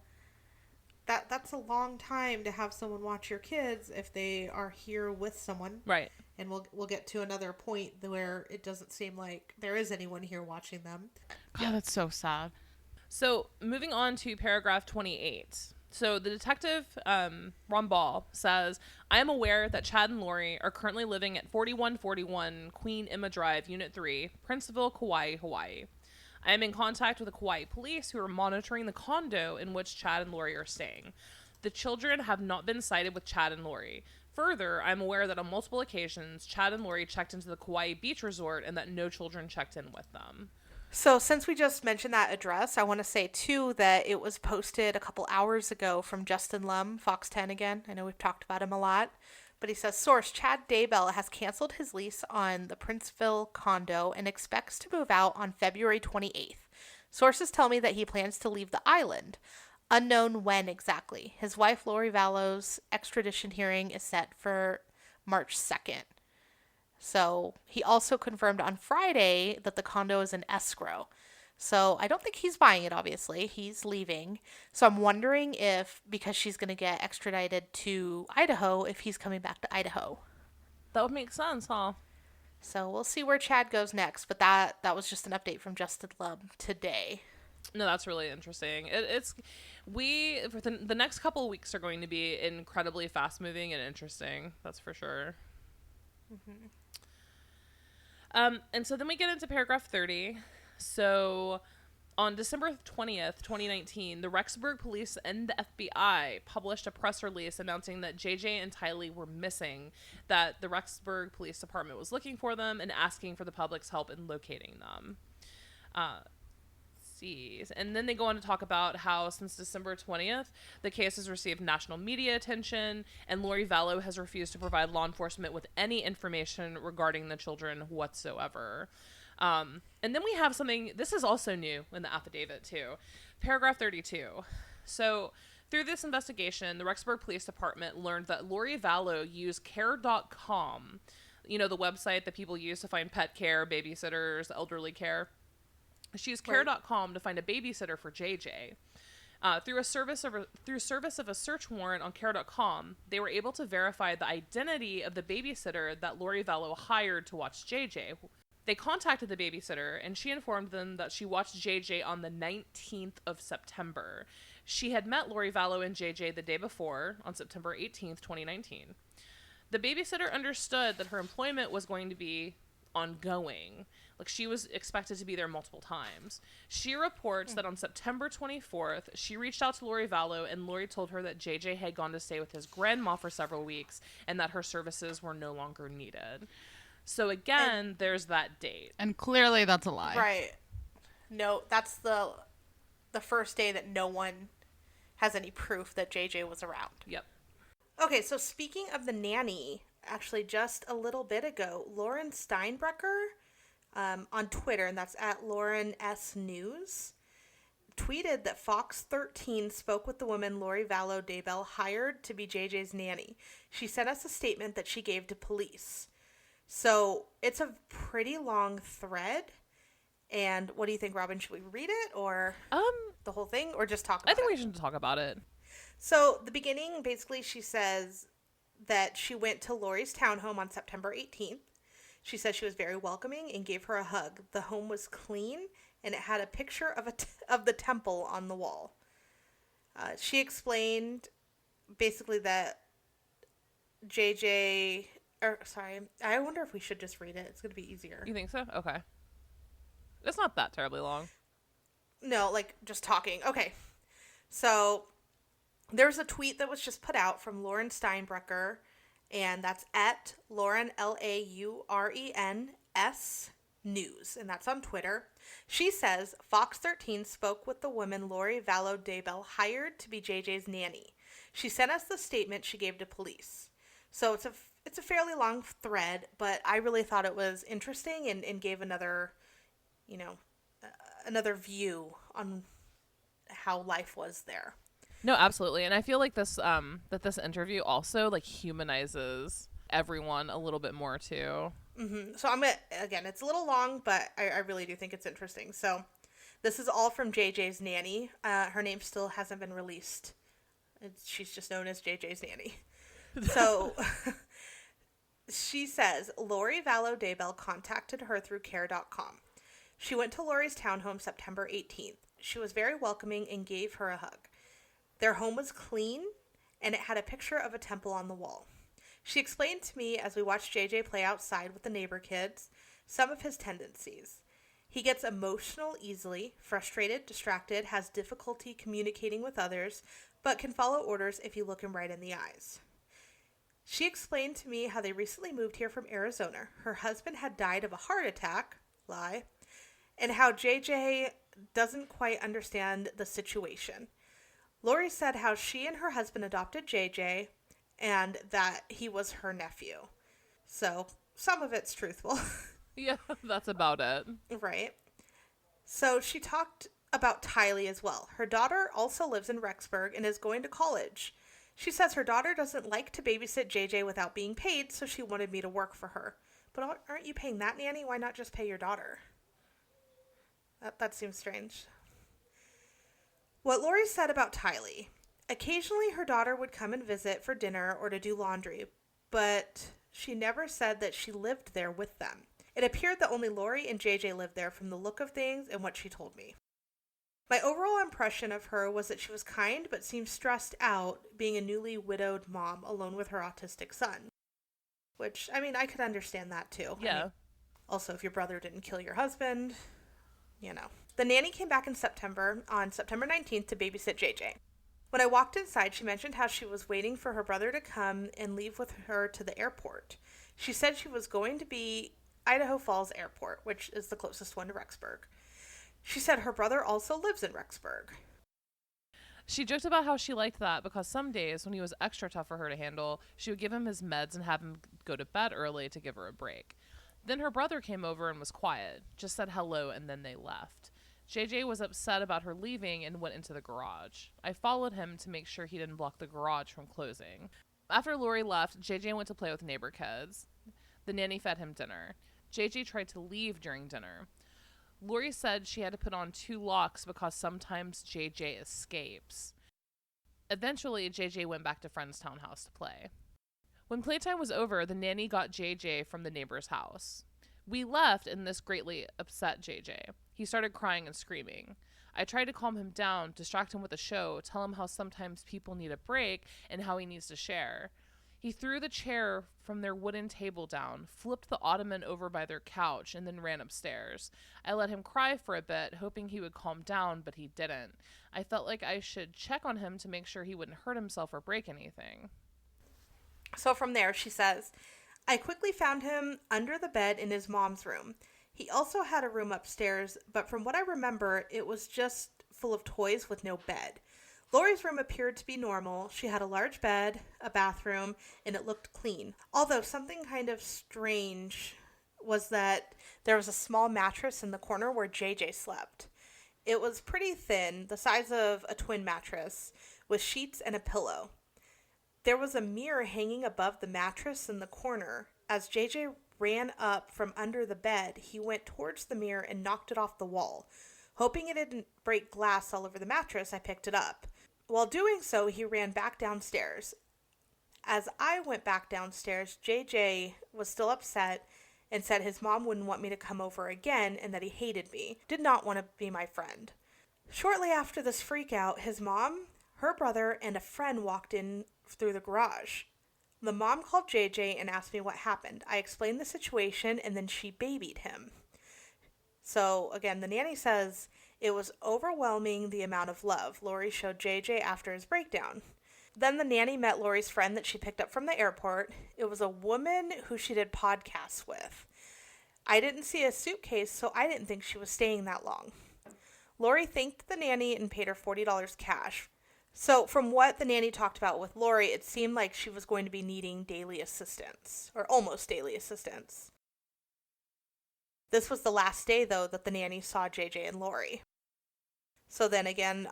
that's a long time to have someone watch your kids if they are here with someone. Right. And we'll get to another point where it doesn't seem like there is anyone here watching them. God, that's so sad. So moving on to paragraph 28. So the detective, Ron Ball, says, I am aware that Chad and Lori are currently living at 4141 Queen Emma Drive, Unit 3, Princeville, Kauai, Hawaii. I am in contact with the Kauai police who are monitoring the condo in which Chad and Lori are staying. The children have not been sighted with Chad and Lori. Further, I'm aware that on multiple occasions, Chad and Lori checked into the Kauai Beach Resort and that no children checked in with them. So since we just mentioned that address, I want to say, too, that it was posted a couple hours ago from Justin Lum, Fox 10 again. I know we've talked about him a lot. But he says, source, Chad Daybell has canceled his lease on the Princeville condo and expects to move out on February 28th. Sources tell me that he plans to leave the island. Unknown when exactly. His wife, Lori Vallow's extradition hearing is set for March 2nd. So he also confirmed on Friday that the condo is in escrow. So I don't think he's buying it, obviously. He's leaving. So I'm wondering if, because she's going to get extradited to Idaho, if he's coming back to Idaho. That would make sense, huh? So we'll see where Chad goes next. But that was just an update from Justin Lum today. No, that's really interesting. For the next couple of weeks are going to be incredibly fast moving and interesting. That's for sure. Mm-hmm. And so then we get into paragraph 30. So on December 20th, 2019, the Rexburg police and the FBI published a press release announcing that JJ and Tylee were missing, that the Rexburg Police Department was looking for them and asking for the public's help in locating them. And then they go on to talk about how since December 20th, the case has received national media attention, and Lori Vallow has refused to provide law enforcement with any information regarding the children whatsoever. And then we have something, this is also new in the affidavit too. Paragraph 32. So through this investigation, the Rexburg Police Department learned that Lori Vallow used care.com, the website that people use to find pet care, babysitters, elderly care. She used care.com to find a babysitter for JJ. Through service of a search warrant on care.com, they were able to verify the identity of the babysitter that Lori Vallow hired to watch JJ. They contacted the babysitter, and she informed them that she watched JJ on the 19th of September. She had met Lori Vallow and JJ the day before, on September 18th, 2019. The babysitter understood that her employment was going to be ongoing. Like, she was expected to be there multiple times. She reports that on September 24th, she reached out to Lori Vallow, and Lori told her that JJ had gone to stay with his grandma for several weeks and that her services were no longer needed. So again, there's that date. And clearly that's a lie. Right. No, that's the first day that no one has any proof that JJ was around. Yep. Okay, so speaking of the nanny, actually just a little bit ago, Lauren Steinbrecher on Twitter, and that's at Lauren S. News, tweeted that Fox 13 spoke with the woman Lori Vallow Daybell hired to be JJ's nanny. She sent us a statement that she gave to police. So it's a pretty long thread. And what do you think, Robin? Should we read it or the whole thing, or just talk about it? I think we should talk about it. So the beginning, basically, she says that she went to Lori's townhome on September 18th. She says she was very welcoming and gave her a hug. The home was clean, and it had a picture of the temple on the wall. She explained basically that JJ... I wonder if we should just read it. It's going to be easier. You think so? Okay. It's not that terribly long. No, just talking. Okay. So there's a tweet that was just put out from Lauren Steinbrecher, and that's at Lauren, LAURENS News, and that's on Twitter. She says, Fox 13 spoke with the woman Lori Vallow Daybell hired to be JJ's nanny. She sent us the statement she gave to police. So it's a fairly long thread, but I really thought it was interesting and gave another, another view on how life was there. No, absolutely. And I feel like this this interview also humanizes everyone a little bit more too. Mm-hmm. So again, it's a little long, but I really do think it's interesting. So this is all from JJ's nanny. Her name still hasn't been released She's just known as JJ's nanny. So she says Lori Vallow Daybell contacted her through care.com. She went to Lori's townhome September 18th. She was very welcoming and gave her a hug. Their home was clean, and it had a picture of a temple on the wall. She explained to me as we watched JJ play outside with the neighbor kids some of his tendencies. He gets emotional easily, frustrated, distracted, has difficulty communicating with others, but can follow orders if you look him right in the eyes. She explained to me how they recently moved here from Arizona. Her husband had died of a heart attack, lie, and how JJ doesn't quite understand the situation. Lori said how she and her husband adopted JJ and that he was her nephew. So, some of it's truthful. Yeah, that's about it. Right. So, she talked about Tylee as well. Her daughter also lives in Rexburg and is going to college. She says her daughter doesn't like to babysit JJ without being paid, so she wanted me to work for her. But aren't you paying that nanny? Why not just pay your daughter? That seems strange. What Lori said about Tylee. Occasionally her daughter would come and visit for dinner or to do laundry, but she never said that she lived there with them. It appeared that only Lori and JJ lived there from the look of things and what she told me. My overall impression of her was that she was kind but seemed stressed out being a newly widowed mom alone with her autistic son. Which, I mean, I could understand that too. Yeah. I mean, also, if your brother didn't kill your husband, you know. The nanny came back in September, on September 19th, to babysit JJ. When I walked inside, she mentioned how she was waiting for her brother to come and leave with her to the airport. She said she was going to be Idaho Falls Airport, which is the closest one to Rexburg. She said her brother also lives in Rexburg. She joked about how she liked that because some days when he was extra tough for her to handle, she would give him his meds and have him go to bed early to give her a break. Then her brother came over and was quiet, just said hello, and then they left. JJ was upset about her leaving and went into the garage. I followed him to make sure he didn't block the garage from closing. After Lori left, JJ went to play with neighbor kids. The nanny fed him dinner. JJ tried to leave during dinner. Lori said she had to put on 2 locks because sometimes JJ escapes. Eventually, JJ went back to friend's townhouse to play. When playtime was over, the nanny got JJ from the neighbor's house. We left, and this greatly upset JJ. He started crying and screaming. I tried to calm him down, distract him with a show, tell him how sometimes people need a break and how he needs to share. He threw the chair from their wooden table down, flipped the ottoman over by their couch, and then ran upstairs. I let him cry for a bit, hoping he would calm down, but he didn't. I felt like I should check on him to make sure he wouldn't hurt himself or break anything. So from there, she says, I quickly found him under the bed in his mom's room. He also had a room upstairs, but from what I remember, it was just full of toys with no bed. Lori's room appeared to be normal. She had a large bed, a bathroom, and it looked clean. Although something kind of strange was that there was a small mattress in the corner where JJ slept. It was pretty thin, the size of a twin mattress, with sheets and a pillow. There was a mirror hanging above the mattress in the corner. As JJ ran up from under the bed, he went towards the mirror and knocked it off the wall. Hoping it didn't break glass all over the mattress, I picked it up. While doing so, he ran back downstairs. As I went back downstairs, JJ was still upset and said his mom wouldn't want me to come over again and that he hated me, did not want to be my friend. Shortly after this freak out, his mom, her brother, and a friend walked in through the garage. The mom called JJ and asked me what happened. I explained the situation and then she babied him. So, again, the nanny says it was overwhelming the amount of love Lori showed JJ after his breakdown. Then the nanny met Lori's friend that she picked up from the airport. It was a woman who she did podcasts with. I didn't see a suitcase, so I didn't think she was staying that long. Lori thanked the nanny and paid her $40 cash. So from what the nanny talked about with Lori, it seemed like she was going to be needing daily assistance, or almost daily assistance. This was the last day, though, that the nanny saw JJ and Lori. So then again,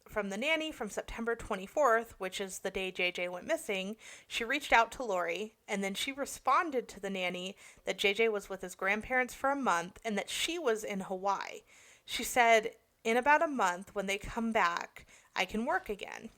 from the nanny, from September 24th, which is the day JJ went missing, she reached out to Lori, and then she responded to the nanny that JJ was with his grandparents for a month and that she was in Hawaii. She said, in about a month, when they come back, I can work again.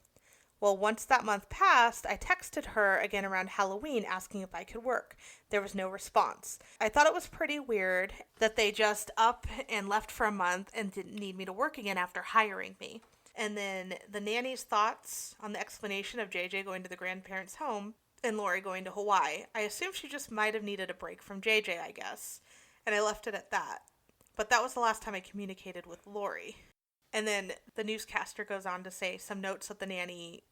Well, once that month passed, I texted her again around Halloween asking if I could work. There was no response. I thought it was pretty weird that they just up and left for a month and didn't need me to work again after hiring me. And then the nanny's thoughts on the explanation of JJ going to the grandparents' home and Lori going to Hawaii. I assume she just might have needed a break from JJ, I guess. And I left it at that. But that was the last time I communicated with Lori. And then the newscaster goes on to say some notes that the nanny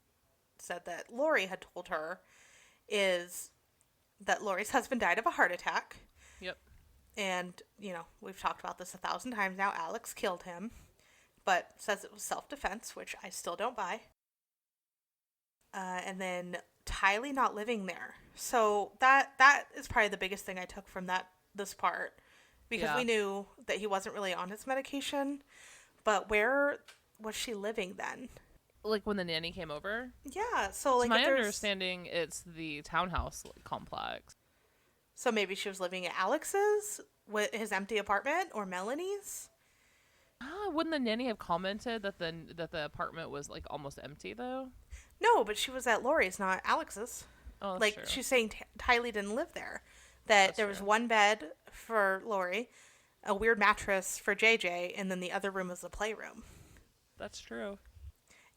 said that Lori had told her is that Lori's husband died of a heart attack. Yep. And, you know, we've talked about this 1,000 times now. Alex killed him, but says it was self-defense, which I still don't buy. And then Tylee not living there. So that is probably the biggest thing I took from this part, because we knew that he wasn't really on his medication. But where was she living then? Like when the nanny came over? Yeah, so like to my understanding, it's the townhouse complex. So maybe she was living at Alex's, with his empty apartment, or Melanie's? Wouldn't the nanny have commented that the apartment was like almost empty though? No, but she was at Lori's, not Alex's. Oh, that's like true. She's saying Tylee didn't live there. That there was one bed for Lori, a weird mattress for JJ, and then the other room was the playroom. That's true.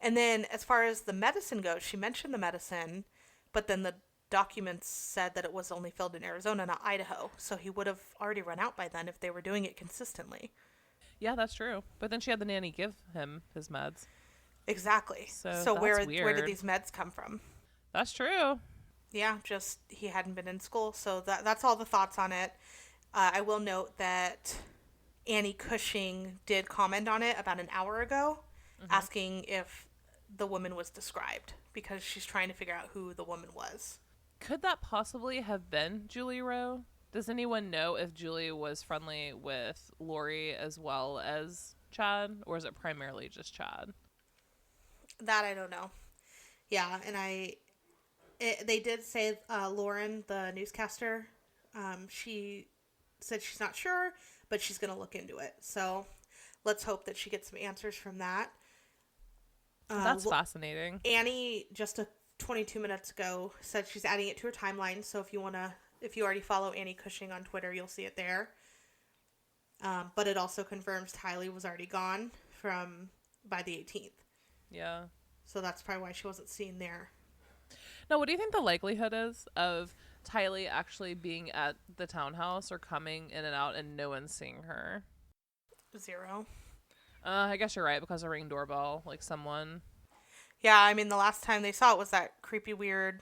And then as far as the medicine goes, she mentioned the medicine, but then the documents said that it was only filled in Arizona, not Idaho. So he would have already run out by then if they were doing it consistently. Yeah, that's true. But then she had the nanny give him his meds. Exactly. So where did these meds come from? That's true. Yeah, just he hadn't been in school. So that's all the thoughts on it. I will note that Annie Cushing did comment on it about an hour ago, asking if the woman was described, because she's trying to figure out who the woman was. Could that possibly have been Julie Rowe? Does anyone know if Julie was friendly with Lori as well as Chad, or is it primarily just Chad? That I don't know. Yeah, and they did say Lauren, the newscaster, she said she's not sure, but she's going to look into it. So let's hope that she gets some answers from that. That's fascinating. Annie, just 22 minutes ago, said she's adding it to her timeline. So if you already follow Annie Cushing on Twitter, you'll see it there. But it also confirms Tylee was already gone by the 18th. Yeah. So that's probably why she wasn't seen there. Now, what do you think the likelihood is of Tylee actually being at the townhouse or coming in and out and no one's seeing her? 0. I guess you're right, because of Ring doorbell, like someone. Yeah, I mean, the last time they saw it was that creepy, weird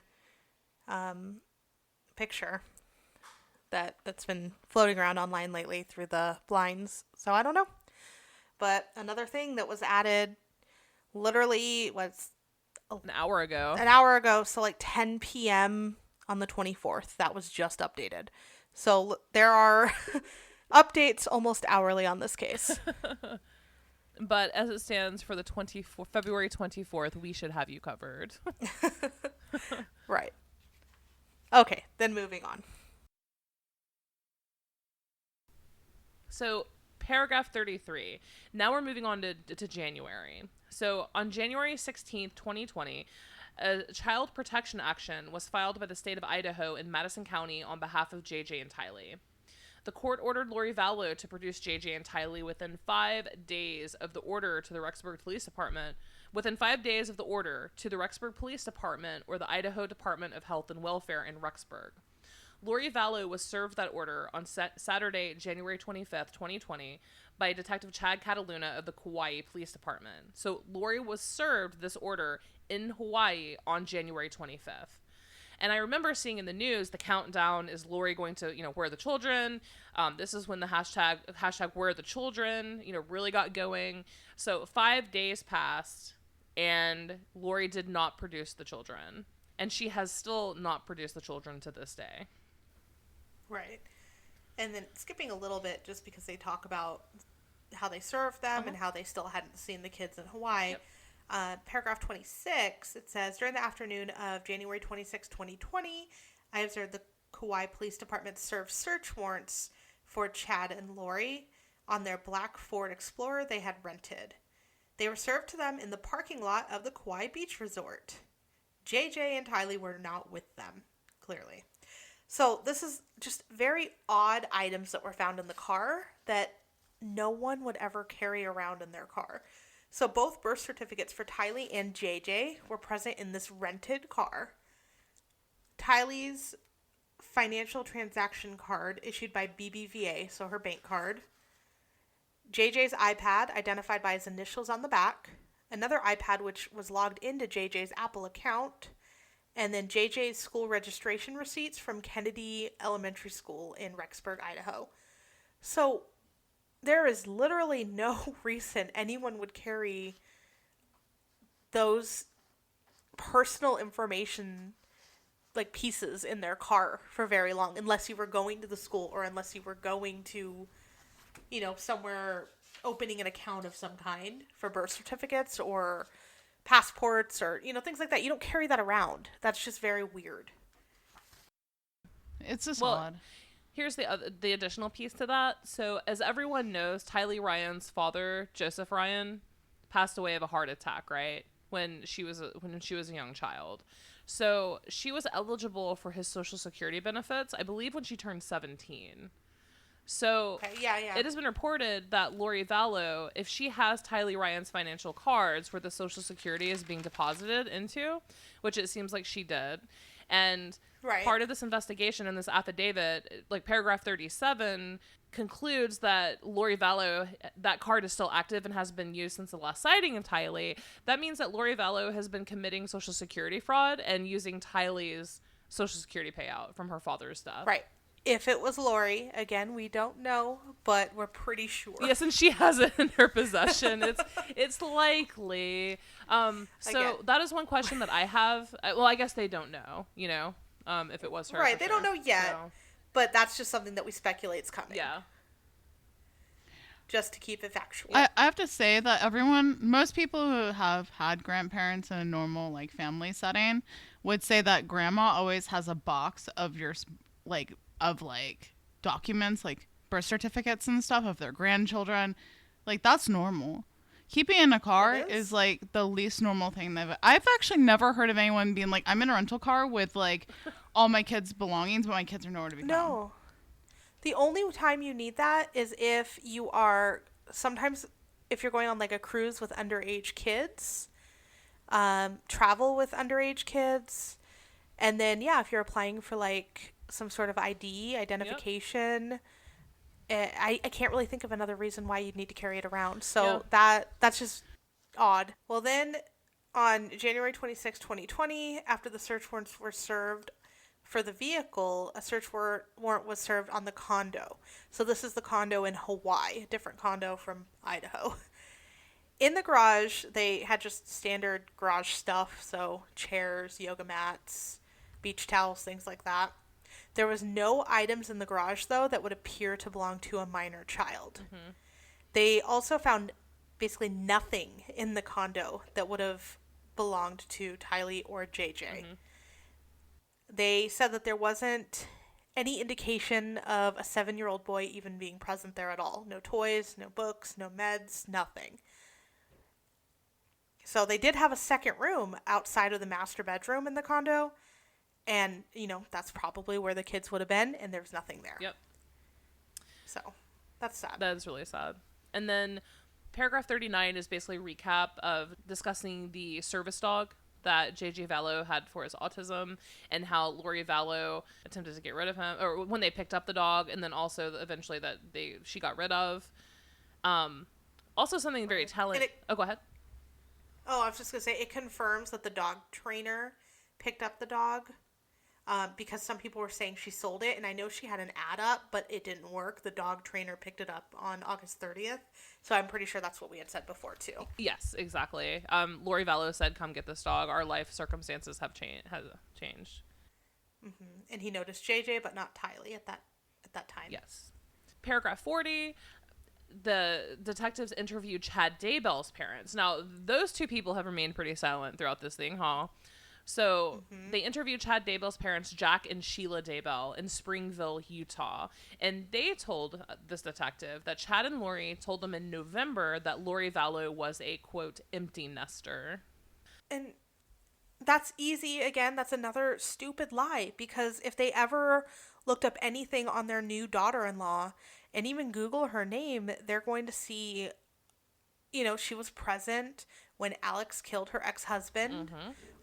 picture that's been floating around online lately through the blinds. So I don't know. But another thing that was added literally was An hour ago. So like 10 p.m. on the 24th. That was just updated. So there are updates almost hourly on this case. But as it stands for the February 24th, we should have you covered. Right. Okay, then moving on. So paragraph 33. Now we're moving on to January. So on January 16th, 2020, a child protection action was filed by the state of Idaho in Madison County on behalf of JJ and Tylee. The court ordered Lori Vallow to produce JJ and Tylee within 5 days of the order to the Rexburg Police Department, or the Idaho Department of Health and Welfare in Rexburg. Lori Vallow was served that order on Saturday, January 25th, 2020, by Detective Chad Cataluna of the Kauai Police Department. So Lori was served this order in Hawaii on January 25th. And I remember seeing in the news the countdown is Lori going to, where are the children? This is when the hashtag where are the children, really got going. So 5 days passed and Lori did not produce the children. And she has still not produced the children to this day. Right. And then skipping a little bit just because they talk about how they served them and how they still hadn't seen the kids in Hawaii. Yep. Paragraph 26, it says, during the afternoon of January 26, 2020, I observed the Kauai Police Department serve search warrants for Chad and Lori on their black Ford Explorer they had rented. They were served to them in the parking lot of the Kauai Beach Resort. JJ and Tylee were not with them, clearly. So this is just very odd items that were found in the car that no one would ever carry around in their car. So both birth certificates for Tylee and JJ were present in this rented car. Tylee's financial transaction card issued by BBVA, so her bank card. JJ's iPad, identified by his initials on the back. Another iPad which was logged into JJ's Apple account. And then JJ's school registration receipts from Kennedy Elementary School in Rexburg, Idaho. So there is literally no reason anyone would carry those personal information like pieces in their car for very long, unless you were going to the school or unless you were going to, you know, somewhere opening an account of some kind for birth certificates or passports or, you know, things like that. You don't carry that around. That's just very weird. It's just odd. Here's the additional piece to that. So as everyone knows, Tylee Ryan's father, Joseph Ryan, passed away of a heart attack, right? When she was a young child. So she was eligible for his Social Security benefits, I believe, when she turned 17. So okay, yeah. It has been reported that Lori Vallow, if she has Tylee Ryan's financial cards where the Social Security is being deposited into, which it seems like she did, and part of this investigation in this affidavit, like paragraph 37, concludes that Lori Vallow, that card is still active and has been used since the last sighting of Tylee. That means that Lori Vallow has been committing Social Security fraud and using Tylee's Social Security payout from her father's death. Right. If it was Lori, again, we don't know, but we're pretty sure. Yes, and she has it in her possession. It's likely. So again, that is one question that I have. Well, I guess they don't know, you know, if it was her. Right, they don't know yet, so. But that's just something that we speculate is coming. Yeah. Just to keep it factual. I have to say that most people who have had grandparents in a normal, like, family setting would say that grandma always has a box of documents, like birth certificates and stuff of their grandchildren. Like, that's normal. Keeping in a car is like the least normal thing I've actually never heard of anyone being like, I'm in a rental car with like all my kids' belongings, but my kids are nowhere to be found. No. The only time you need that is if you are, sometimes if you're going on like a cruise with underage kids, travel with underage kids, and then, yeah, if you're applying for like some sort of identification, I can't really think of another reason why you'd need to carry it around. So that's just odd. Well, then on January 26, 2020, after the search warrants were served for the vehicle, a search warrant was served on the condo. So this is the condo in Hawaii, a different condo from Idaho. In the garage, they had just standard garage stuff, so chairs, yoga mats, beach towels, things like that. There was no items in the garage, though, that would appear to belong to a minor child. Mm-hmm. They also found basically nothing in the condo that would have belonged to Tylee or JJ. Mm-hmm. They said that there wasn't any indication of a 7-year-old boy even being present there at all. No toys, no books, no meds, nothing. So they did have a second room outside of the master bedroom in the condo. And, you know, that's probably where the kids would have been, and there was nothing there. Yep. So, that's sad. That is really sad. And then paragraph 39 is basically a recap of discussing the service dog that J.J. Vallow had for his autism and how Lori Vallow attempted to get rid of him, or when they picked up the dog, and then also eventually that she got rid of. Also something very telling. Go ahead. Oh, I was just going to say, it confirms that the dog trainer picked up the dog. Because some people were saying she sold it, and I know she had an ad up, but it didn't work. The dog trainer picked it up on August 30th, so I'm pretty sure that's what we had said before, too. Yes, exactly. Lori Vallow said, come get this dog. Our life circumstances have changed. Mm-hmm. And he noticed JJ, but not Tylee at that time. Yes. Paragraph 40, the detectives interviewed Chad Daybell's parents. Now, those two people have remained pretty silent throughout this thing, huh? So they interviewed Chad Daybell's parents, Jack and Sheila Daybell, in Springville, Utah. And they told this detective that Chad and Lori told them in November that Lori Vallow was a, quote, empty nester. And that's easy. Again, that's another stupid lie, because if they ever looked up anything on their new daughter-in-law and even Google her name, they're going to see, you know, she was present when Alex killed her ex-husband.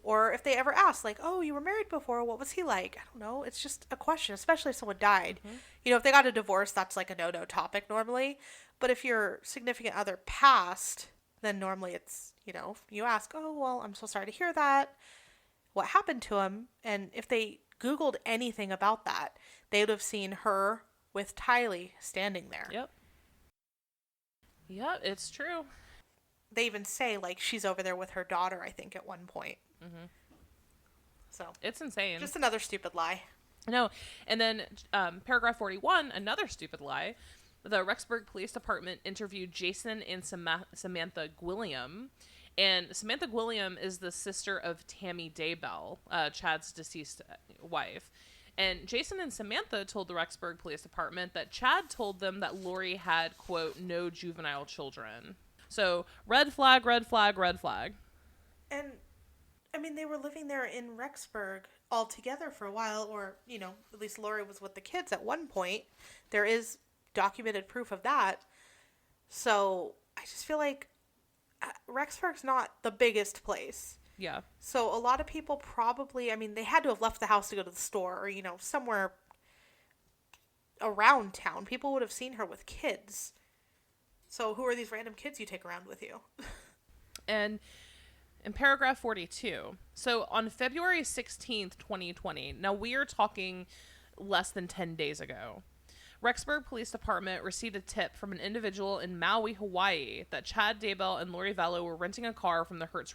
Or if they ever ask, like, oh, you were married before, what was he like? I don't know. It's just a question, especially if someone died. You know, if they got a divorce, that's like a no-no topic normally. But if your significant other passed, then normally it's, you know, you ask, oh, well, I'm so sorry to hear that. What happened to him? And if they Googled anything about that, they would have seen her with Tylee standing there. Yep, it's true. They even say, like, she's over there with her daughter, I think, at one point. So it's insane. Just another stupid lie. No. And then paragraph 41, another stupid lie. The Rexburg Police Department interviewed Jason and Samantha Gwilliam. And Samantha Gwilliam is the sister of Tammy Daybell, Chad's deceased wife. And Jason and Samantha told the Rexburg Police Department that Chad told them that Lori had, quote, no juvenile children. So, red flag, red flag, red flag. And, I mean, they were living there in Rexburg all together for a while, or, you know, at least Lori was with the kids at one point. There is documented proof of that. So, I just feel like Rexburg's not the biggest place. Yeah. So, a lot of people probably, I mean, they had to have left the house to go to the store or, you know, somewhere around town. People would have seen her with kids. So, who are these random kids you take around with you? And in paragraph 42, so on February 16th, 2020, now we are talking less than 10 days ago, Rexburg Police Department received a tip from an individual in Maui, Hawaii, that Chad Daybell and Lori Vallow were renting a car from the Hertz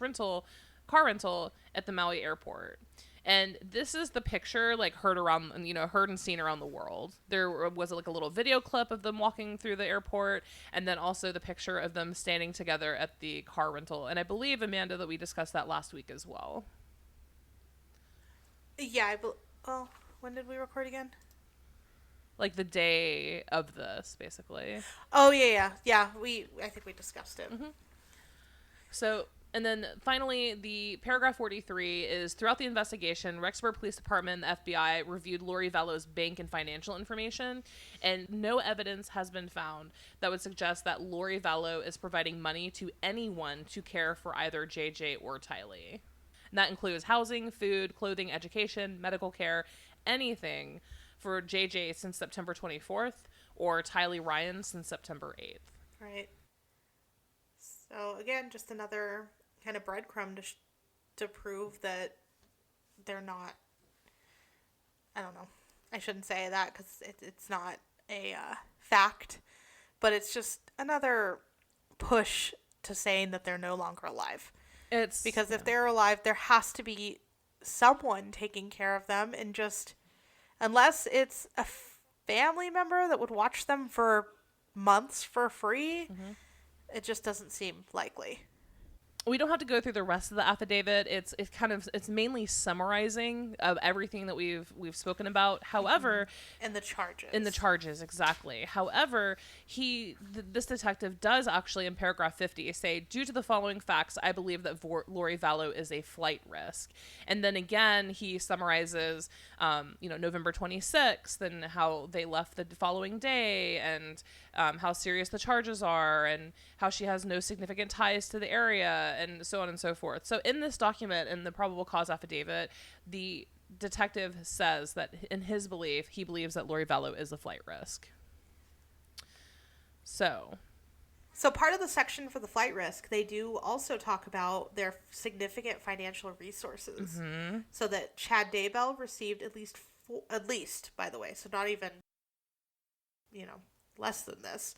car rental at the Maui airport. And this is the picture, like, heard and seen around the world. There was, like, a little video clip of them walking through the airport, and then also the picture of them standing together at the car rental. And I believe, Amanda, that we discussed that last week as well. Yeah, when did we record again? Like, the day of this, basically. Oh, yeah. I think we discussed it. So... And then finally, the paragraph 43 is, throughout the investigation, Rexburg Police Department and the FBI reviewed Lori Vallow's bank and financial information, and no evidence has been found that would suggest that Lori Vallow is providing money to anyone to care for either JJ or Tylee. And that includes housing, food, clothing, education, medical care, anything for JJ since September 24th, or Tylee Ryan since September 8th. Right. So, again, just another kind of breadcrumb to prove that they're not, I don't know. I shouldn't say that because it's not a fact, but it's just another push to saying that they're no longer alive. Because if they're alive, there has to be someone taking care of them, and just, unless it's a family member that would watch them for months for free, it just doesn't seem likely. We don't have to go through the rest of the affidavit. It's mainly summarizing of everything that we've spoken about. However, and the charges. In the charges, exactly. However, this detective does actually, in paragraph 50, say, due to the following facts, I believe that Lori Vallow is a flight risk. And then again, he summarizes, November 26th and how they left the following day, and how serious the charges are, and how she has no significant ties to the area, and so on and so forth. So in this document, in the probable cause affidavit, the detective says that in his belief, he believes that Lori Vallow is a flight risk. So part of the section for the flight risk, they do also talk about their significant financial resources. So that Chad Daybell received at least, by the way, so not even, less than this,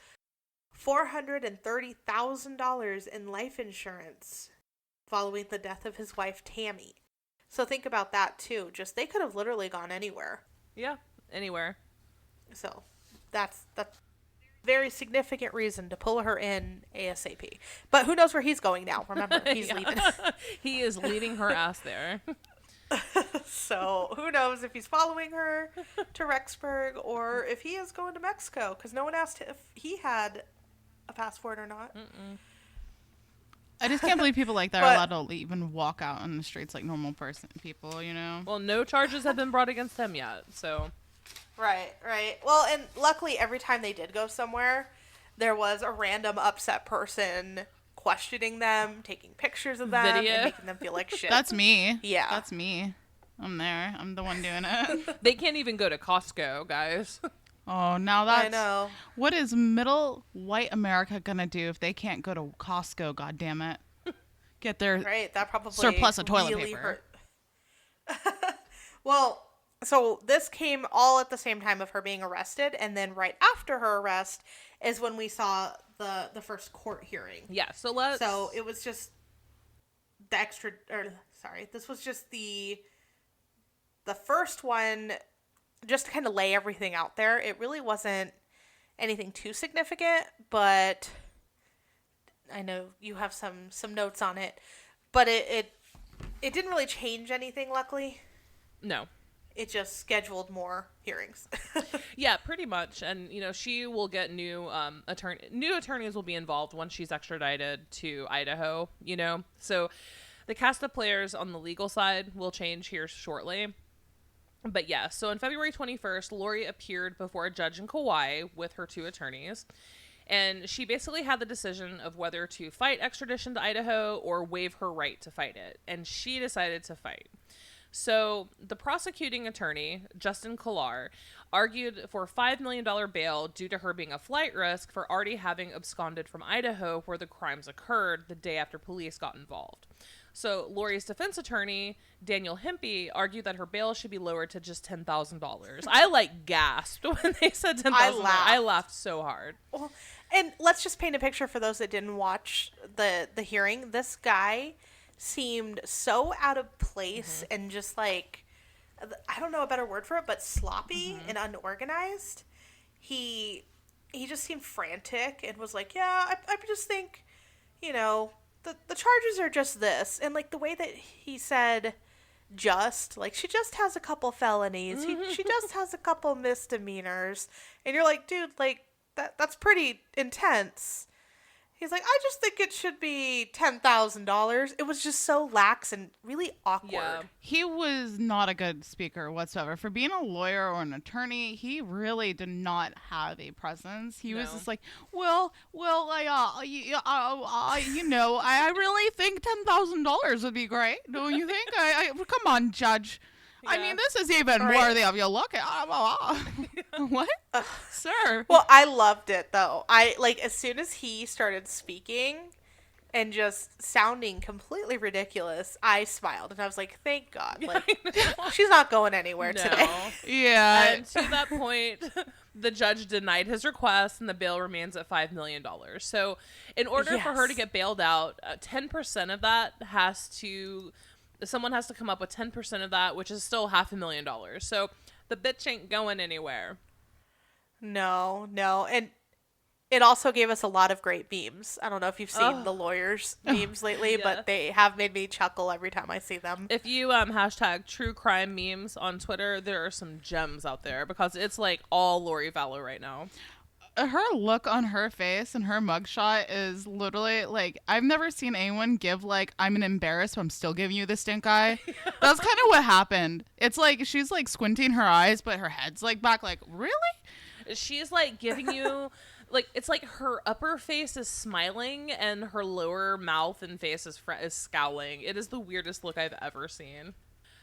$430,000 in life insurance following the death of his wife, Tammy. So think about that, too. Just, they could have literally gone anywhere. Yeah, anywhere. So that's very significant reason to pull her in ASAP. But who knows where he's going now? Remember, he's leaving. He is leaving her ass there. So who knows if he's following her to Rexburg or if he is going to Mexico, because no one asked if he had a passport or not. I just can't believe people like that But- are allowed to even walk out on the streets like normal people, you know? Well, no charges have been brought against him yet, so. Right. Well, and luckily every time they did go somewhere, there was a random upset person questioning them, taking pictures of them, Video. and making them feel like shit. That's me. Yeah. That's me. I'm there. I'm the one doing it. They can't even go to Costco, guys. Oh, now that's... I know. What is middle white America gonna do if they can't go to Costco, goddammit? Get their... Right, that probably Surplus of toilet really paper. hurt. Well, so this came all at the same time of her being arrested, and then right after her arrest is when we saw the first court hearing. Yeah, so let's. So it was just this was just the first one, just to kind of lay everything out there. It really wasn't anything too significant, but I know you have some notes on it, but it didn't really change anything, luckily. No. It just scheduled more hearings. Yeah, pretty much. And, she will get new attorneys will be involved once she's extradited to Idaho, So the cast of players on the legal side will change here shortly. But yeah, so on February 21st, Lori appeared before a judge in Kauai with her two attorneys. And she basically had the decision of whether to fight extradition to Idaho or waive her right to fight it. And she decided to fight. So the prosecuting attorney, Justin Kollar, argued for a $5 million bail due to her being a flight risk for already having absconded from Idaho where the crimes occurred the day after police got involved. So Lori's defense attorney, Daniel Hempy, argued that her bail should be lowered to just $10,000. I gasped when they said $10,000. I laughed so hard. Well, and let's just paint a picture for those that didn't watch the hearing. This guy seemed so out of place and just I don't know a better word for it, but sloppy and unorganized. He just seemed frantic and was like, yeah, I just think, the charges are just this. And the way that he said she just has a couple felonies. She just has a couple misdemeanors. And you're like, dude, that's pretty intense. He's like, I just think it should be $10,000. It was just so lax and really awkward. Yeah. He was not a good speaker whatsoever. For being a lawyer or an attorney, he really did not have a presence. He was just like, I really think $10,000 would be great. Don't you think? Come on, judge. Yeah. I mean, this is even worthy of your look. What? Sir. Well, I loved it, though. As soon as he started speaking and just sounding completely ridiculous, I smiled. And I was like, thank God. She's not going anywhere today. Yeah. And to that point, the judge denied his request and the bail remains at $5 million. So in order for her to get bailed out, 10% of that someone has to come up with 10% of that, which is still $500,000. So the bitch ain't going anywhere. No. And it also gave us a lot of great memes. I don't know if you've seen the lawyers memes lately, but they have made me chuckle every time I see them. If you hashtag true crime memes on Twitter, there are some gems out there because it's all Lori Vallow right now. Her look on her face and her mugshot is literally I've never seen anyone give I'm embarrassed, but I'm still giving you the stink eye. That's kind of what happened. It's she's squinting her eyes, but her head's back. Really? She's giving you it's her upper face is smiling and her lower mouth and face is scowling. It is the weirdest look I've ever seen.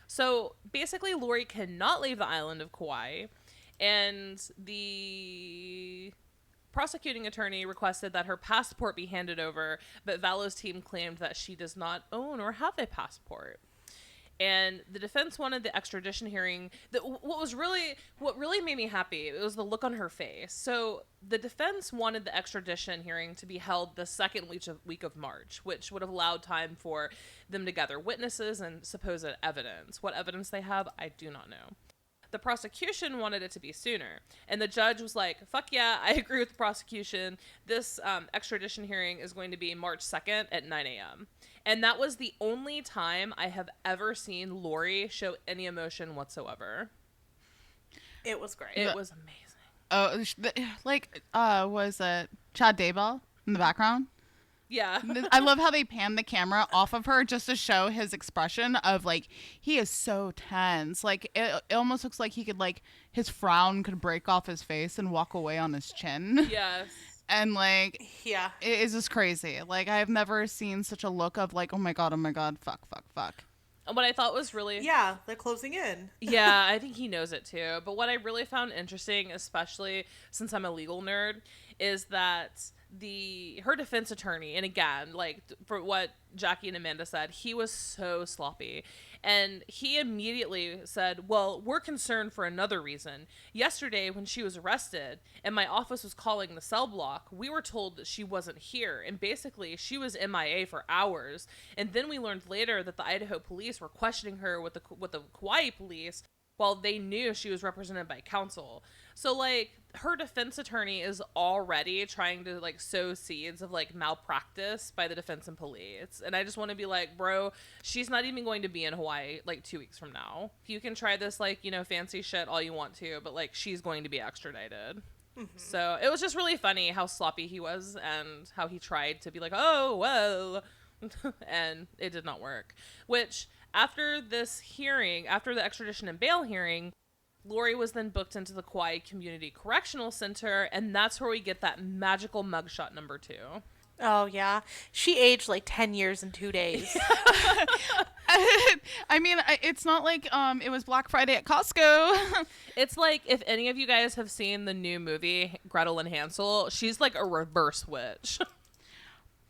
So basically, Lori cannot leave the island of Kauai, and the prosecuting attorney requested that her passport be handed over, but Vallow's team claimed that she does not own or have a passport. And the defense wanted the extradition hearing. What really made me happy, it was the look on her face. So the defense wanted the extradition hearing to be held the second week of March, which would have allowed time for them to gather witnesses and supposed evidence. What evidence they have, I do not know. The prosecution wanted it to be sooner. And the judge was like, fuck yeah, I agree with the prosecution. This extradition hearing is going to be March 2nd at 9 a.m. And that was the only time I have ever seen Lori show any emotion whatsoever. It was great. It was amazing. Oh, was it Chad Daybell in the background? Yeah. I love how they pan the camera off of her just to show his expression of, like, he is so tense. Like, it almost looks like he could, like, his frown could break off his face and walk away on his chin. Yes. And, like, Yeah. it is just crazy. Like, I've never seen such a look of, like, oh my god, fuck. And what I thought was really... Yeah, they're closing in. Yeah, I think he knows it too. But what I really found interesting, especially since I'm a legal nerd, is that her defense attorney, and again, like, for what Jackie and Amanda said, he was so sloppy. And he immediately said, well, we're concerned for another reason. Yesterday, when she was arrested and my office was calling the cell block, we were told that she wasn't here. And basically, she was MIA for hours. And then we learned later that the Idaho police were questioning her with the Kauai police while they knew she was represented by counsel. So, like, her defense attorney is already trying to, like, sow seeds of, like, malpractice by the defense and police. And I just want to be like, bro, she's not even going to be in Hawaii, like, 2 weeks from now. You can try this, like, you know, fancy shit all you want to, but, like, she's going to be extradited. Mm-hmm. So it was just really funny how sloppy he was and how he tried to be like, oh, well, and it did not work. Which, after this hearing, after the extradition and bail hearing, Lori was then booked into the Kauai Community Correctional Center, and that's where we get that magical mugshot number 2. Oh, yeah. She aged like 10 years in 2 days. I mean, it's not like it was Black Friday at Costco. It's like, if any of you guys have seen the new movie, Gretel and Hansel, she's like a reverse witch.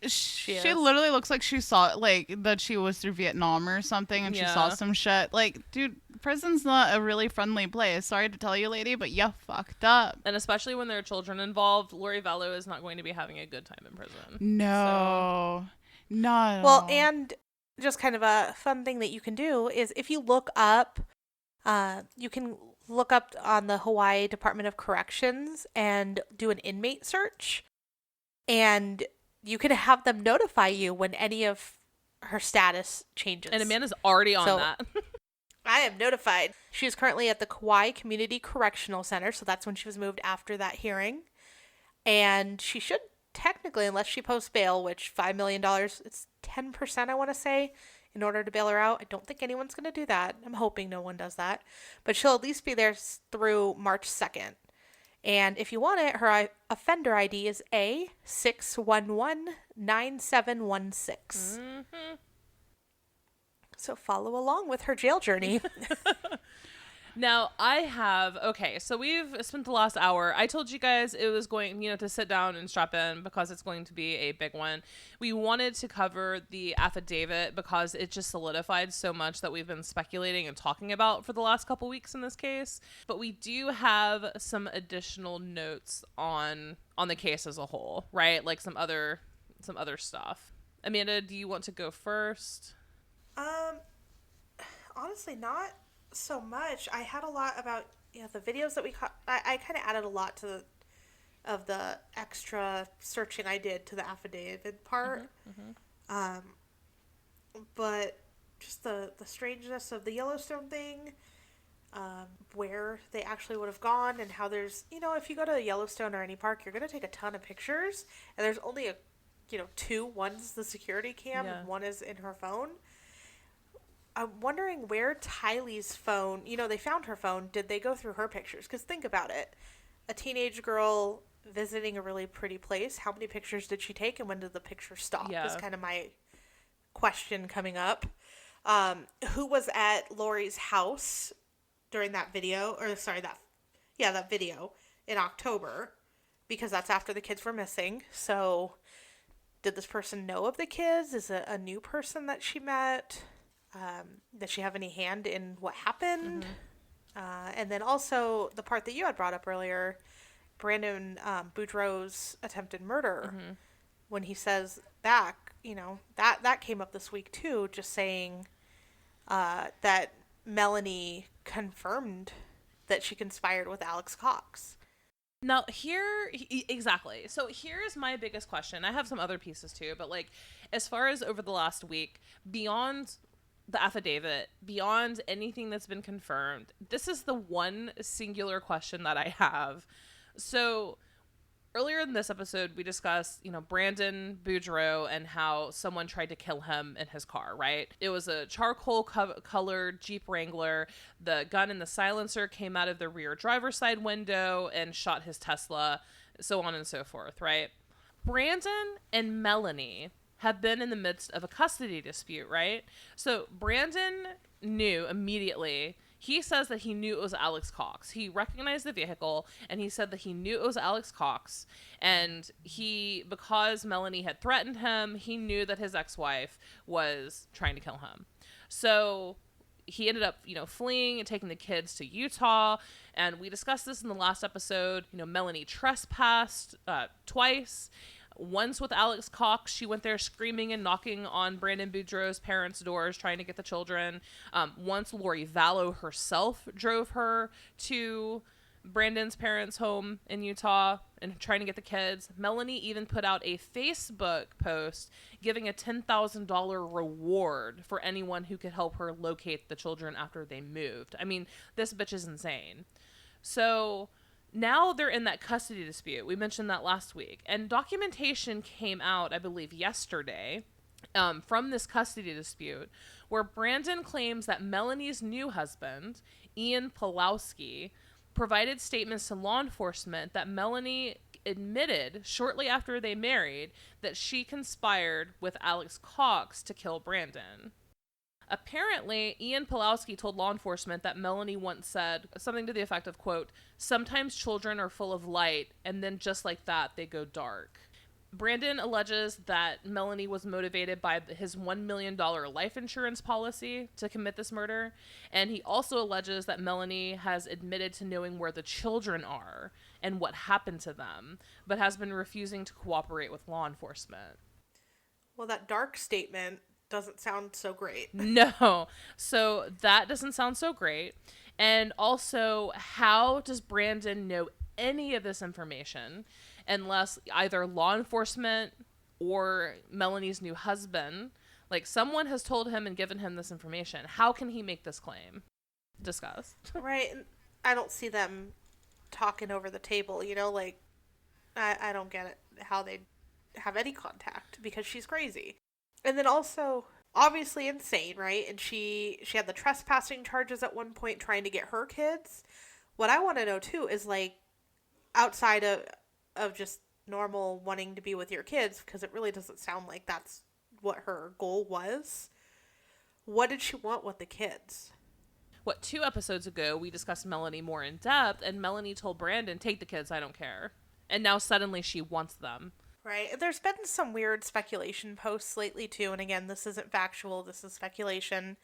She literally looks like she saw, like, that she was through Vietnam or something, and she saw some shit. Like, dude, prison's not a really friendly place. Sorry to tell you, lady, but you fucked up. And especially when there are children involved, Lori Vallow is not going to be having a good time in prison. No. No. Well, and just kind of a fun thing that you can do is if you look up, you can look up on the Hawaii Department of Corrections and do an inmate search. And you can have them notify you when any of her status changes. And Amanda's already on that. I am notified. She is currently at the Kauai Community Correctional Center, so that's when she was moved after that hearing. And she should technically, unless she posts bail, which $5 million, it's 10%, I want to say, in order to bail her out. I don't think anyone's going to do that. I'm hoping no one does that. But she'll at least be there through March 2nd. And if you want it, her offender ID is A6119716. Mm-hmm. So follow along with her jail journey. Now, so we've spent the last hour. I told you guys it was going, to sit down and strap in because it's going to be a big one. We wanted to cover the affidavit because it just solidified so much that we've been speculating and talking about for the last couple weeks in this case. But we do have some additional notes on the case as a whole, right? Like some other stuff. Amanda, do you want to go first? Honestly, not so much. I had a lot about the videos that we caught. I kind of added a lot to the extra searching I did to the affidavit part. But just the strangeness of the Yellowstone thing, where they actually would have gone, and how there's if you go to Yellowstone or any park, you're gonna take a ton of pictures, and there's only two. One's the security cam, and one is in her phone. I'm wondering where Tylee's phone, they found her phone. Did they go through her pictures? Because think about it. A teenage girl visiting a really pretty place. How many pictures did she take, and when did the picture stop? Yeah. Is kind of my question coming up. Who was at Lori's house during that video? That video in October. Because that's after the kids were missing. So did this person know of the kids? Is it a new person that she met? Does she have any hand in what happened? And then also the part that you had brought up earlier, Brandon Boudreaux's attempted murder, when he says back, that came up this week too, just saying that Melanie confirmed that she conspired with Alex Cox. Now, exactly. So here's my biggest question. I have some other pieces too, but like, as far as over the last week, beyond the affidavit, beyond anything that's been confirmed, this is the one singular question that I have. So earlier in this episode, we discussed, Brandon Boudreaux and how someone tried to kill him in his car, right? It was a charcoal colored Jeep Wrangler. The gun and the silencer came out of the rear driver's side window and shot his Tesla, so on and so forth, right? Brandon and Melanie have been in the midst of a custody dispute, right? So Brandon knew immediately. He says that he knew it was Alex Cox. He recognized the vehicle, and he said that he knew it was Alex Cox. And because Melanie had threatened him, he knew that his ex-wife was trying to kill him. So he ended up, fleeing and taking the kids to Utah. And we discussed this in the last episode. Melanie trespassed twice. Once with Alex Cox, she went there screaming and knocking on Brandon Boudreaux's parents' doors, trying to get the children. Once Lori Vallow herself drove her to Brandon's parents' home in Utah and trying to get the kids. Melanie even put out a Facebook post giving a $10,000 reward for anyone who could help her locate the children after they moved. I mean, this bitch is insane. So now they're in that custody dispute. We mentioned that last week. And documentation came out, I believe, yesterday from this custody dispute where Brandon claims that Melanie's new husband, Ian Pulowski, provided statements to law enforcement that Melanie admitted shortly after they married that she conspired with Alex Cox to kill Brandon. Apparently, Ian Pulowski told law enforcement that Melanie once said something to the effect of, quote, "Sometimes children are full of light, and then just like that, they go dark." Brandon alleges that Melanie was motivated by his $1 million life insurance policy to commit this murder. And he also alleges that Melanie has admitted to knowing where the children are and what happened to them, but has been refusing to cooperate with law enforcement. Well, that dark statement doesn't sound so great. No. So that doesn't sound so great. And also, how does Brandon know any of this information unless either law enforcement or Melanie's new husband, like someone has told him and given him this information? How can he make this claim? Discuss. Right. And I don't see them talking over the table, like, I don't get it, how they have any contact, because she's crazy. And then also, obviously insane, right? And she had the trespassing charges at one point trying to get her kids. What I want to know, too, is, like, outside of just normal wanting to be with your kids, because it really doesn't sound like that's what her goal was. What did she want with the kids? 2 episodes ago, we discussed Melanie more in depth, and Melanie told Brandon, "Take the kids, I don't care." And now suddenly she wants them. Right. There's been some weird speculation posts lately, too. And again, this isn't factual. This is speculation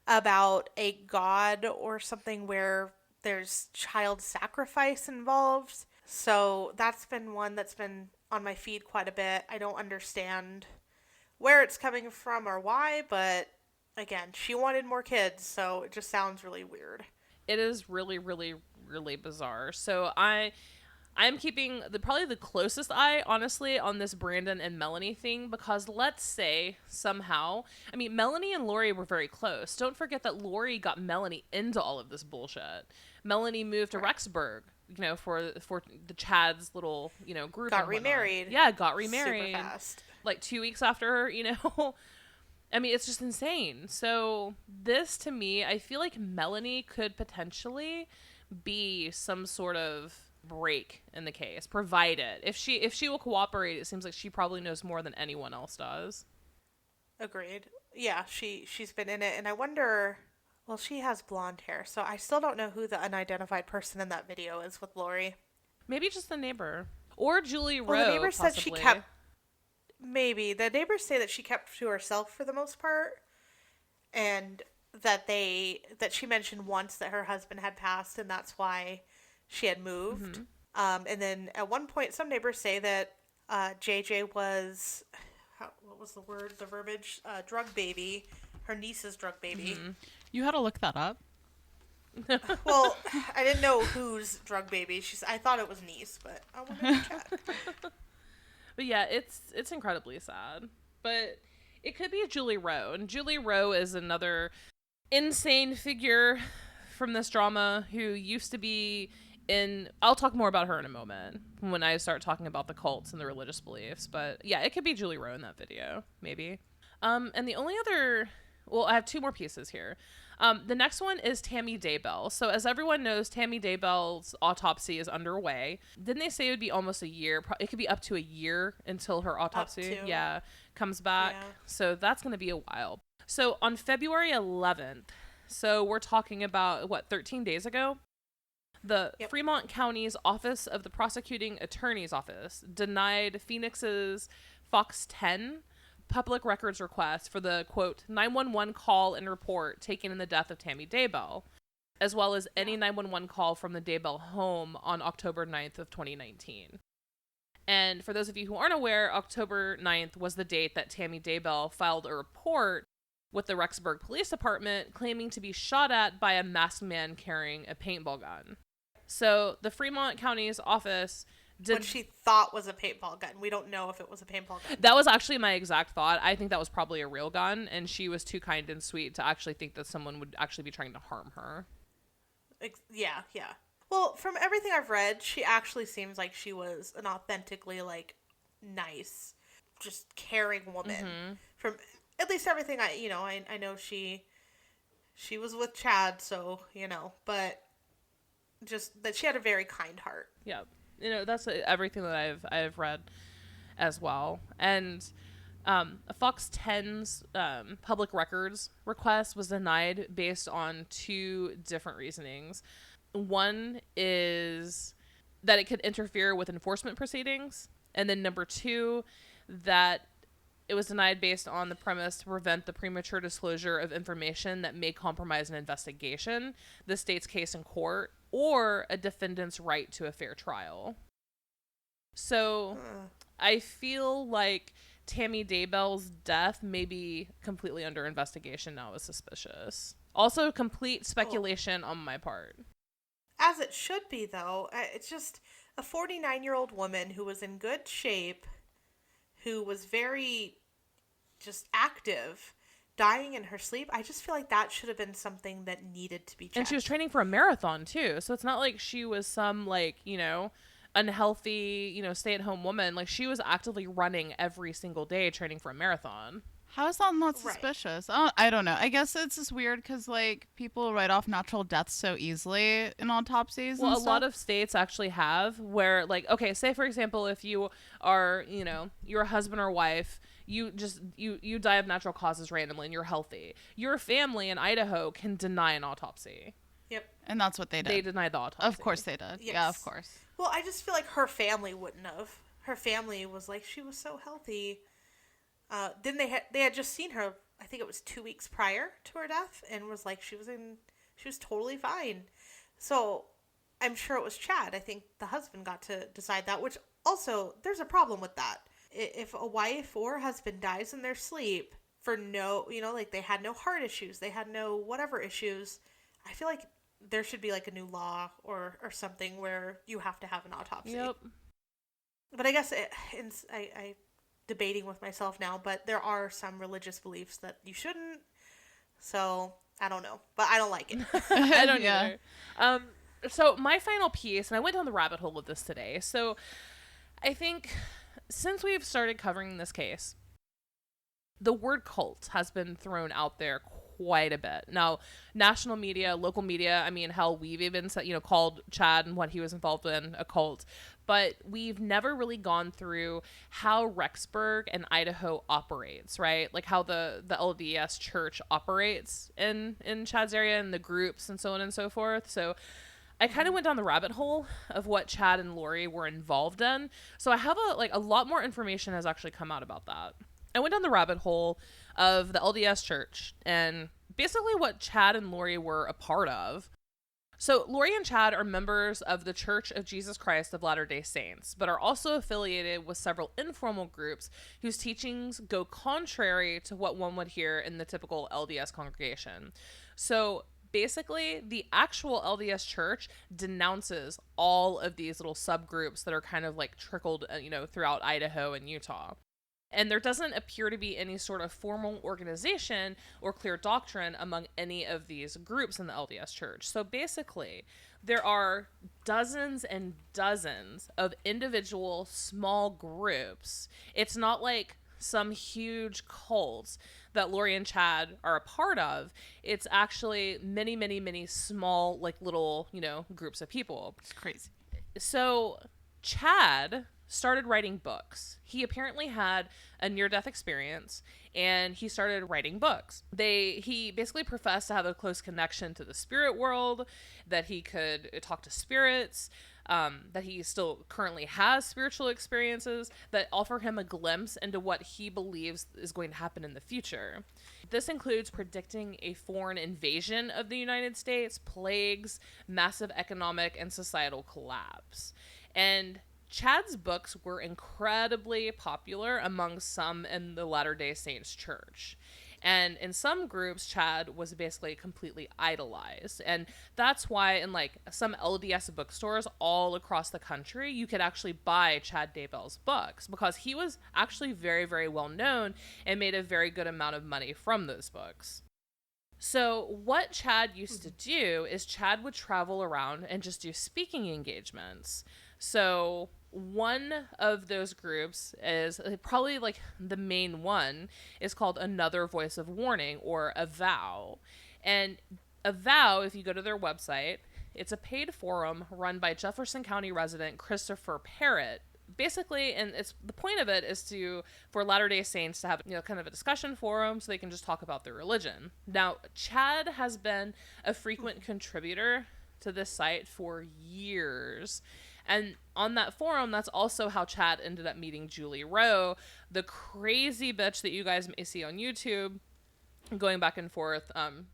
about a god or something where there's child sacrifice involved. So that's been one that's been on my feed quite a bit. I don't understand where it's coming from or why, but again, she wanted more kids, so it just sounds really weird. It is really, really, really bizarre. So I'm keeping probably the closest eye, honestly, on this Brandon and Melanie thing, because let's say somehow, I mean, Melanie and Lori were very close. Don't forget that Lori got Melanie into all of this bullshit. Melanie moved to Rexburg, for the Chad's little, group. Got remarried. Yeah, got remarried. Super fast. Like 2 weeks after, I mean, it's just insane. So this, to me, I feel like Melanie could potentially be some sort of break in the case, provided if she will cooperate. It seems like she probably knows more than anyone else does. Agreed. Yeah, she's been in it, and I wonder, well, she has blonde hair, so I still don't know who the unidentified person in that video is with Lori. Maybe just the neighbor or Julie Rowe. Well, the neighbor possibly. said she kept. Maybe the neighbors say that she kept to herself for the most part, and that she mentioned once that her husband had passed, and that's why she had moved. Mm-hmm. And then at one point, some neighbors say that JJ was, what was the verbiage? Drug baby. Her niece's drug baby. Mm-hmm. You had to look that up? Well, I didn't know whose drug baby. I thought it was niece, but I wanted to check. But yeah, it's incredibly sad. But it could be Julie Rowe. And Julie Rowe is another insane figure from this drama who used to be in... I'll talk more about her in a moment when I start talking about the cults and the religious beliefs. But yeah, it could be Julie Rowe in that video, maybe. And the only other... Well, I have two more pieces here. The next one is Tammy Daybell. So as everyone knows, Tammy Daybell's autopsy is underway. Didn't they say it would be almost a year? It could be up to a year until her autopsy comes back. Yeah. So that's going to be a while. So on February 11th, so we're talking about, 13 days ago? The Fremont County's Office of the Prosecuting Attorney's Office denied Phoenix's Fox 10 public records request for the, quote, 911 call and report taken in the death of Tammy Daybell, as well as any 911 call from the Daybell home on October 9th of 2019. And for those of you who aren't aware, October 9th was the date that Tammy Daybell filed a report with the Rexburg Police Department claiming to be shot at by a masked man carrying a paintball gun. So the Fremont County's office... What she thought was a paintball gun. We don't know if it was a paintball gun. That was actually my exact thought. I think that was probably a real gun, and she was too kind and sweet to actually think that someone would actually be trying to harm her. Yeah. Well, from everything I've read, she actually seems like she was an authentically, nice, just caring woman. Mm-hmm. From at least everything I know she was with Chad, so, but just that she had a very kind heart. Yeah. That's everything that I've read as well. And Fox 10's public records request was denied based on two different reasonings. One is that it could interfere with enforcement proceedings. And then number two, that it was denied based on the premise to prevent the premature disclosure of information that may compromise an investigation, the state's case in court, or a defendant's right to a fair trial. So I feel like Tammy Daybell's death may be completely under investigation now as suspicious. Also, complete speculation on my part. As it should be, though. It's just a 49-year-old woman who was in good shape, who was very just active, dying in her sleep. I just feel like that should have been something that needed to be checked. And she was training for a marathon too, so it's not like she was some unhealthy, stay-at-home woman. Like, she was actively running every single day training for a marathon. How is that not suspicious? Right. I don't know. I guess it's just weird because, people write off natural deaths so easily in autopsies. Well, a lot of states actually have where, okay, say, for example, if you are, your husband or wife, you die of natural causes randomly and you're healthy. Your family in Idaho can deny an autopsy. Yep. And that's what they did. They denied the autopsy. Of course they did. Yes. Yeah, of course. Well, I just feel like her family wouldn't have. Her family was like, she was so healthy. Then they had just seen her, I think it was 2 weeks prior to her death, and was like, she was totally fine. So I'm sure it was Chad. I think the husband got to decide that, which also, there's a problem with that. If a wife or husband dies in their sleep for they had no heart issues, they had no whatever issues, I feel like there should be a new law or something where you have to have an autopsy. Yep. But I guess I debating with myself now, but there are some religious beliefs that you shouldn't. So I don't know, but I don't like it. I don't either. So my final piece, and I went down the rabbit hole of this today. So I think since we've started covering this case, the word cult has been thrown out there quite a bit. Now, national media, local media, I mean, hell, we've even called Chad and what he was involved in a cult, but we've never really gone through how Rexburg and Idaho operates, right? Like how the LDS church operates in Chad's area and the groups and so on and so forth. So I kind of went down the rabbit hole of what Chad and Lori were involved in. So I have a lot more information has actually come out about that. I went down the rabbit hole of the LDS church and basically what Chad and Lori were a part of. So Lori and Chad are members of the Church of Jesus Christ of Latter-day Saints, but are also affiliated with several informal groups whose teachings go contrary to what one would hear in the typical LDS congregation. So Basically, the actual LDS Church denounces all of these little subgroups that are kind of like trickled, throughout Idaho and Utah. And there doesn't appear to be any sort of formal organization or clear doctrine among any of these groups in the LDS Church. So basically, there are dozens and dozens of individual small groups. It's not like some huge cults that Lori and Chad are a part of. It's actually many, many, many small, like little, groups of people. It's crazy. So Chad started writing books. He apparently had a near-death experience, and he started writing books. He basically professed to have a close connection to the spirit world, that he could talk to spirits, that he still currently has spiritual experiences that offer him a glimpse into what he believes is going to happen in the future. This includes predicting a foreign invasion of the United States, plagues, massive economic and societal collapse. And Chad's books were incredibly popular among some in the Latter-day Saints Church. And in some groups, Chad was basically completely idolized. And that's why in like some LDS bookstores all across the country, you could actually buy Chad Daybell's books because he was actually very, very well known and made a very good amount of money from those books. So what Chad used to do is Chad would travel around and just do speaking engagements. So one of those groups is probably like the main one is called Another Voice of Warning, or a Vow. And a Vow, if you go to their website, it's a paid forum run by Jefferson County resident Christopher Parrott. Basically, and it's the point of it is for Latter-day Saints to have kind of a discussion forum so they can just talk about their religion. Now, Chad has been a frequent contributor to this site for years. And on that forum, that's also how Chad ended up meeting Julie Rowe, the crazy bitch that you guys may see on YouTube, going back and forth.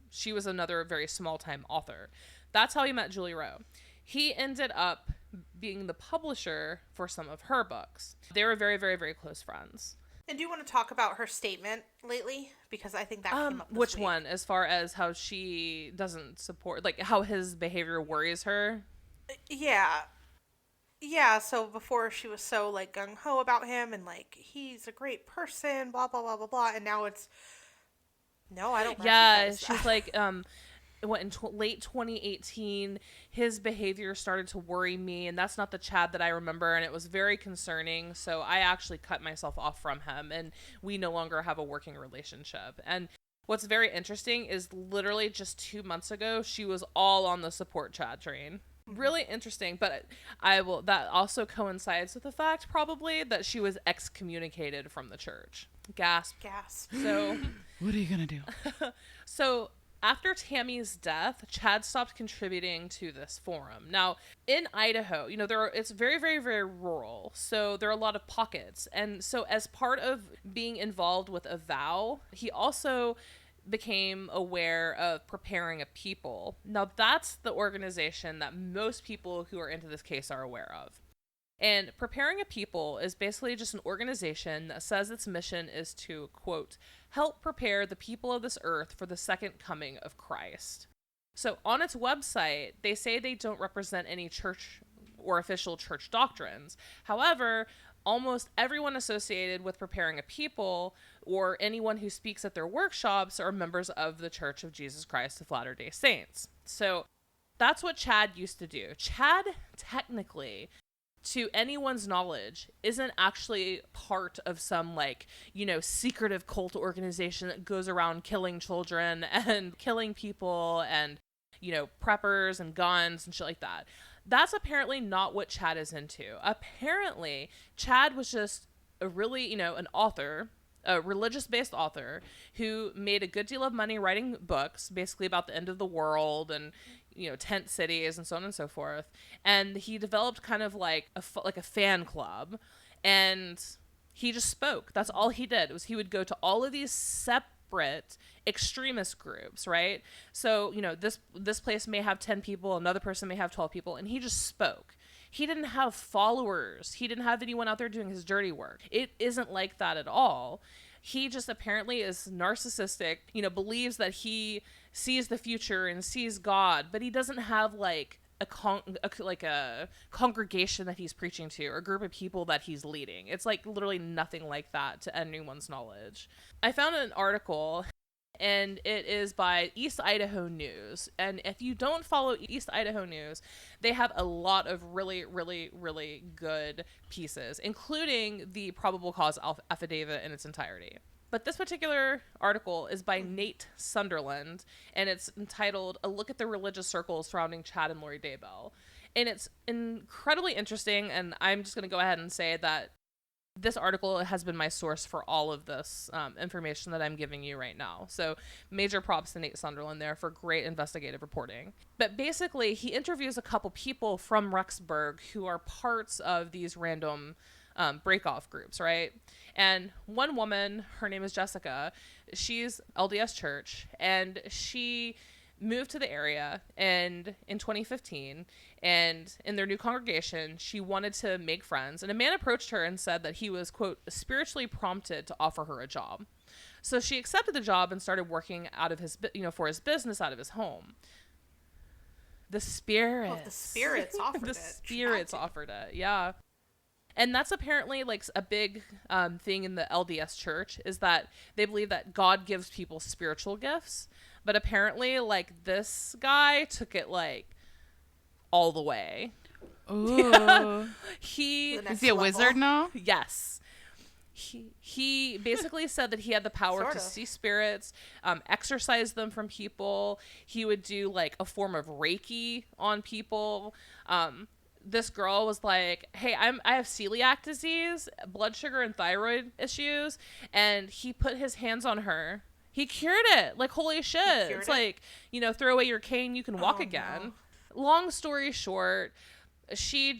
She was another very small-time author. That's how he met Julie Rowe. He ended up being the publisher for some of her books. They were very, very, very close friends. And do you want to talk about her statement lately? Because I think that came up this which week. one? As far as how she doesn't support, like how his behavior worries her? Yeah, so before she was so like gung-ho about him and like he's a great person, blah blah blah blah blah, and now it's no, I don't recognize that. She's like in late 2018 his behavior started to worry me, and that's not the Chad that I remember, and it was very concerning, so I actually cut myself off from him and we no longer have a working relationship. And what's very interesting is literally just 2 months ago she was all on the support Chad train. Really interesting, but that also coincides with the fact probably that she was excommunicated from the church. Gasp. So what are you gonna do? So after Tammy's death, Chad stopped contributing to this forum. Now, in Idaho, it's very, very, very rural, so there are a lot of pockets. And so as part of being involved with a vow, he also became aware of Preparing a People. Now, that's the organization that most people who are into this case are aware of. And Preparing a People is basically just an organization that says its mission is to, quote, help prepare the people of this earth for the second coming of Christ. So on its website, they say they don't represent any church or official church doctrines. However, almost everyone associated with Preparing a People or anyone who speaks at their workshops are members of the Church of Jesus Christ of Latter-day Saints. So that's what Chad used to do. Chad, technically, to anyone's knowledge, isn't actually part of some secretive cult organization that goes around killing children and killing people and, preppers and guns and shit like that. That's apparently not what Chad is into. Apparently, Chad was just a really, an author, a religious-based author who made a good deal of money writing books, basically about the end of the world and, tent cities and so on and so forth. And he developed kind of like a fan club, and he just spoke. That's all he did, was he would go to all of these separate extremist groups, right? So, this place may have 10 people, another person may have 12 people, and he just spoke. He didn't have followers. He didn't have anyone out there doing his dirty work. It isn't like that at all. He just apparently is narcissistic, believes that he sees the future and sees God, but he doesn't have like a congregation that he's preaching to or a group of people that he's leading. It's like literally nothing like that to anyone's knowledge. I found an article, and it is by East Idaho News. And if you don't follow East Idaho News, they have a lot of really, really, really good pieces, including the Probable Cause Affidavit in its entirety. But this particular article is by Nate Sunderland, and it's entitled "A Look at the Religious Circles Surrounding Chad and Lori Daybell." And it's incredibly interesting, and I'm just going to go ahead and say that this article has been my source for all of this information that I'm giving you right now. So major props to Nate Sunderland there for great investigative reporting. But basically, he interviews a couple people from Rexburg who are parts of these random break-off groups, right? And one woman, her name is Jessica, she's LDS Church, and she moved to the area and in 2015, and in their new congregation, she wanted to make friends, and a man approached her and said that he was, quote, spiritually prompted to offer her a job. So she accepted the job and started working out of his, for his business out of his home. The spirits. Well, the spirits offered it. The spirits offered it, yeah. And that's apparently like a big thing in the LDS church, is that they believe that God gives people spiritual gifts. But apparently, like, this guy took it like all the way. Ooh. Is he a wizard now? Yes. He basically said that he had the power to see spirits, exorcise them from people. He would do like a form of Reiki on people. This girl was like, hey, I have celiac disease, blood sugar and thyroid issues. And he put his hands on her. He cured it. Like, holy shit. It's like, throw away your cane, you can walk again. No. Long story short, he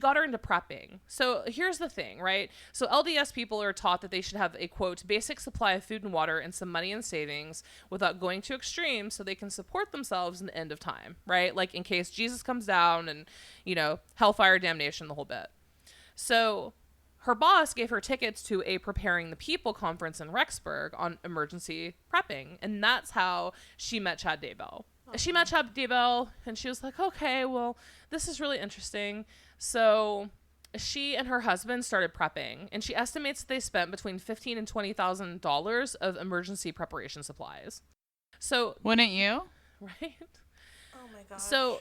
got her into prepping. So here's the thing, right? So LDS people are taught that they should have a, quote, basic supply of food and water and some money and savings without going to extremes so they can support themselves in the end of time, right? Like in case Jesus comes down and, hellfire, damnation, the whole bit. So her boss gave her tickets to a Preparing the People conference in Rexburg on emergency prepping. And that's how she met Chad Daybell. She met Chad Daybell, and she was like, okay, well, this is really interesting. So she and her husband started prepping, and she estimates that they spent between $15,000 and $20,000 of emergency preparation supplies. So wouldn't you? Right? Oh my god. So,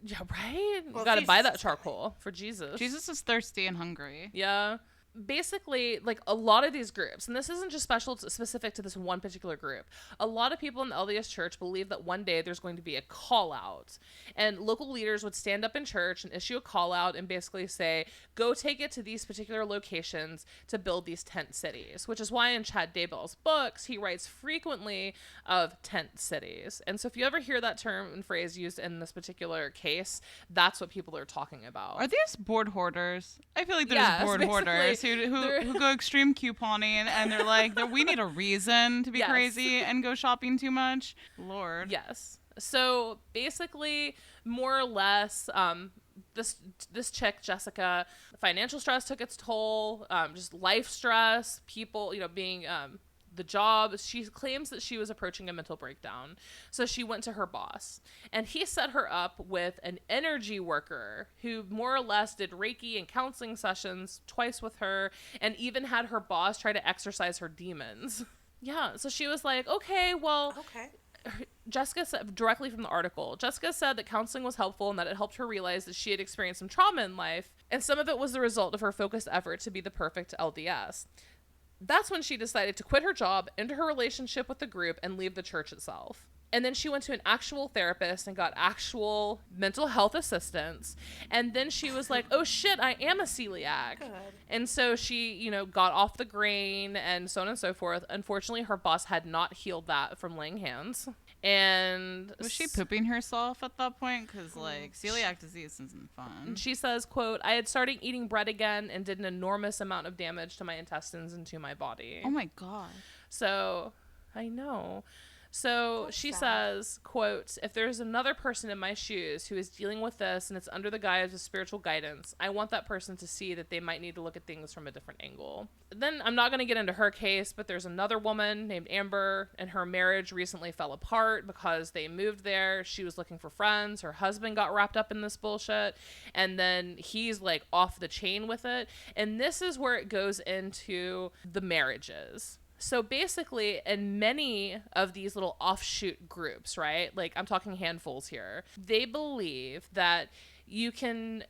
yeah, right? Well, you got to buy that is charcoal for Jesus. Jesus is thirsty and hungry. Yeah. Basically, like, a lot of these groups, and this isn't just specific to this one particular group, a lot of people in the LDS church believe that one day there's going to be a call out, and local leaders would stand up in church and issue a call out and basically say, go take it to these particular locations to build these tent cities, which is why in Chad Daybell's books he writes frequently of tent cities. And so if you ever hear that term and phrase used in this particular case, that's what people are talking about. Are these board hoarders? I feel like there's board hoarders who go extreme couponing, and they're like, we need a reason to be crazy and go shopping too much. Lord. Yes. So basically, more or less, this chick, Jessica, financial stress took its toll, just life stress, people, being the job. She claims that she was approaching a mental breakdown. So she went to her boss, and he set her up with an energy worker who more or less did Reiki and counseling sessions twice with her, and even had her boss try to exorcise her demons. Yeah. So she was like, okay, well, okay. Jessica said, directly from the article, Jessica said that counseling was helpful and that it helped her realize that she had experienced some trauma in life, and some of it was the result of her focused effort to be the perfect LDS. That's when she decided to quit her job, end her relationship with the group, and leave the church itself. And then she went to an actual therapist and got actual mental health assistance. And then she was like, oh shit, I am a celiac. Good. And so she, got off the grain and so on and so forth. Unfortunately, her boss had not healed that from laying hands. And was she pooping herself at that point? Because celiac disease isn't fun. She says, quote, I had started eating bread again and did an enormous amount of damage to my intestines and to my body. Oh my God. So I know. So she says, quote, if there's another person in my shoes who is dealing with this and it's under the guise of spiritual guidance, I want that person to see that they might need to look at things from a different angle. Then I'm not going to get into her case, but there's another woman named Amber, and her marriage recently fell apart because they moved there. She was looking for friends. Her husband got wrapped up in this bullshit, and then he's like off the chain with it. And this is where it goes into the marriages. So basically, in many of these little offshoot groups, right? Like I'm talking handfuls here, they believe that you can,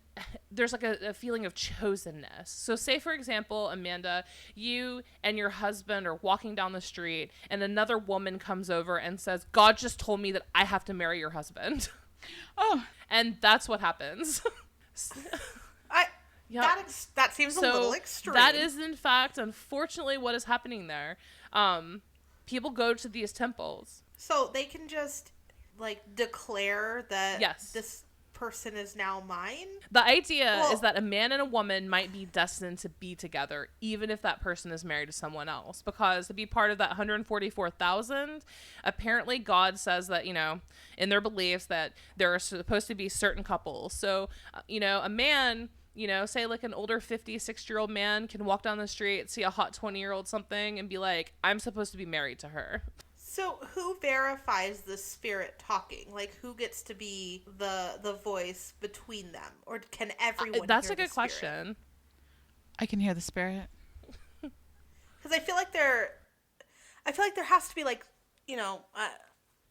there's like a feeling of chosenness. So say, for example, Amanda, you and your husband are walking down the street and another woman comes over and says, God just told me that I have to marry your husband. Oh. And that's what happens. Yep. That seems a little extreme. That is, in fact, unfortunately, what is happening there. People go to these temples. So they can just, like, declare that yes. this person is now mine? The idea is that a man and a woman might be destined to be together, even if that person is married to someone else. Because to be part of that 144,000, apparently God says that, you know, in their beliefs that there are supposed to be certain couples. So, you know, a man... You know, say like an older 50, 60-year-old man can walk down the street, see a hot 20-year-old something, and be like, I'm supposed to be married to her. So who verifies the spirit talking? Like, who gets to be the voice between them? Or can everyone that's hear a good the question. I can hear the spirit. Because I feel like there has to be, like, you know,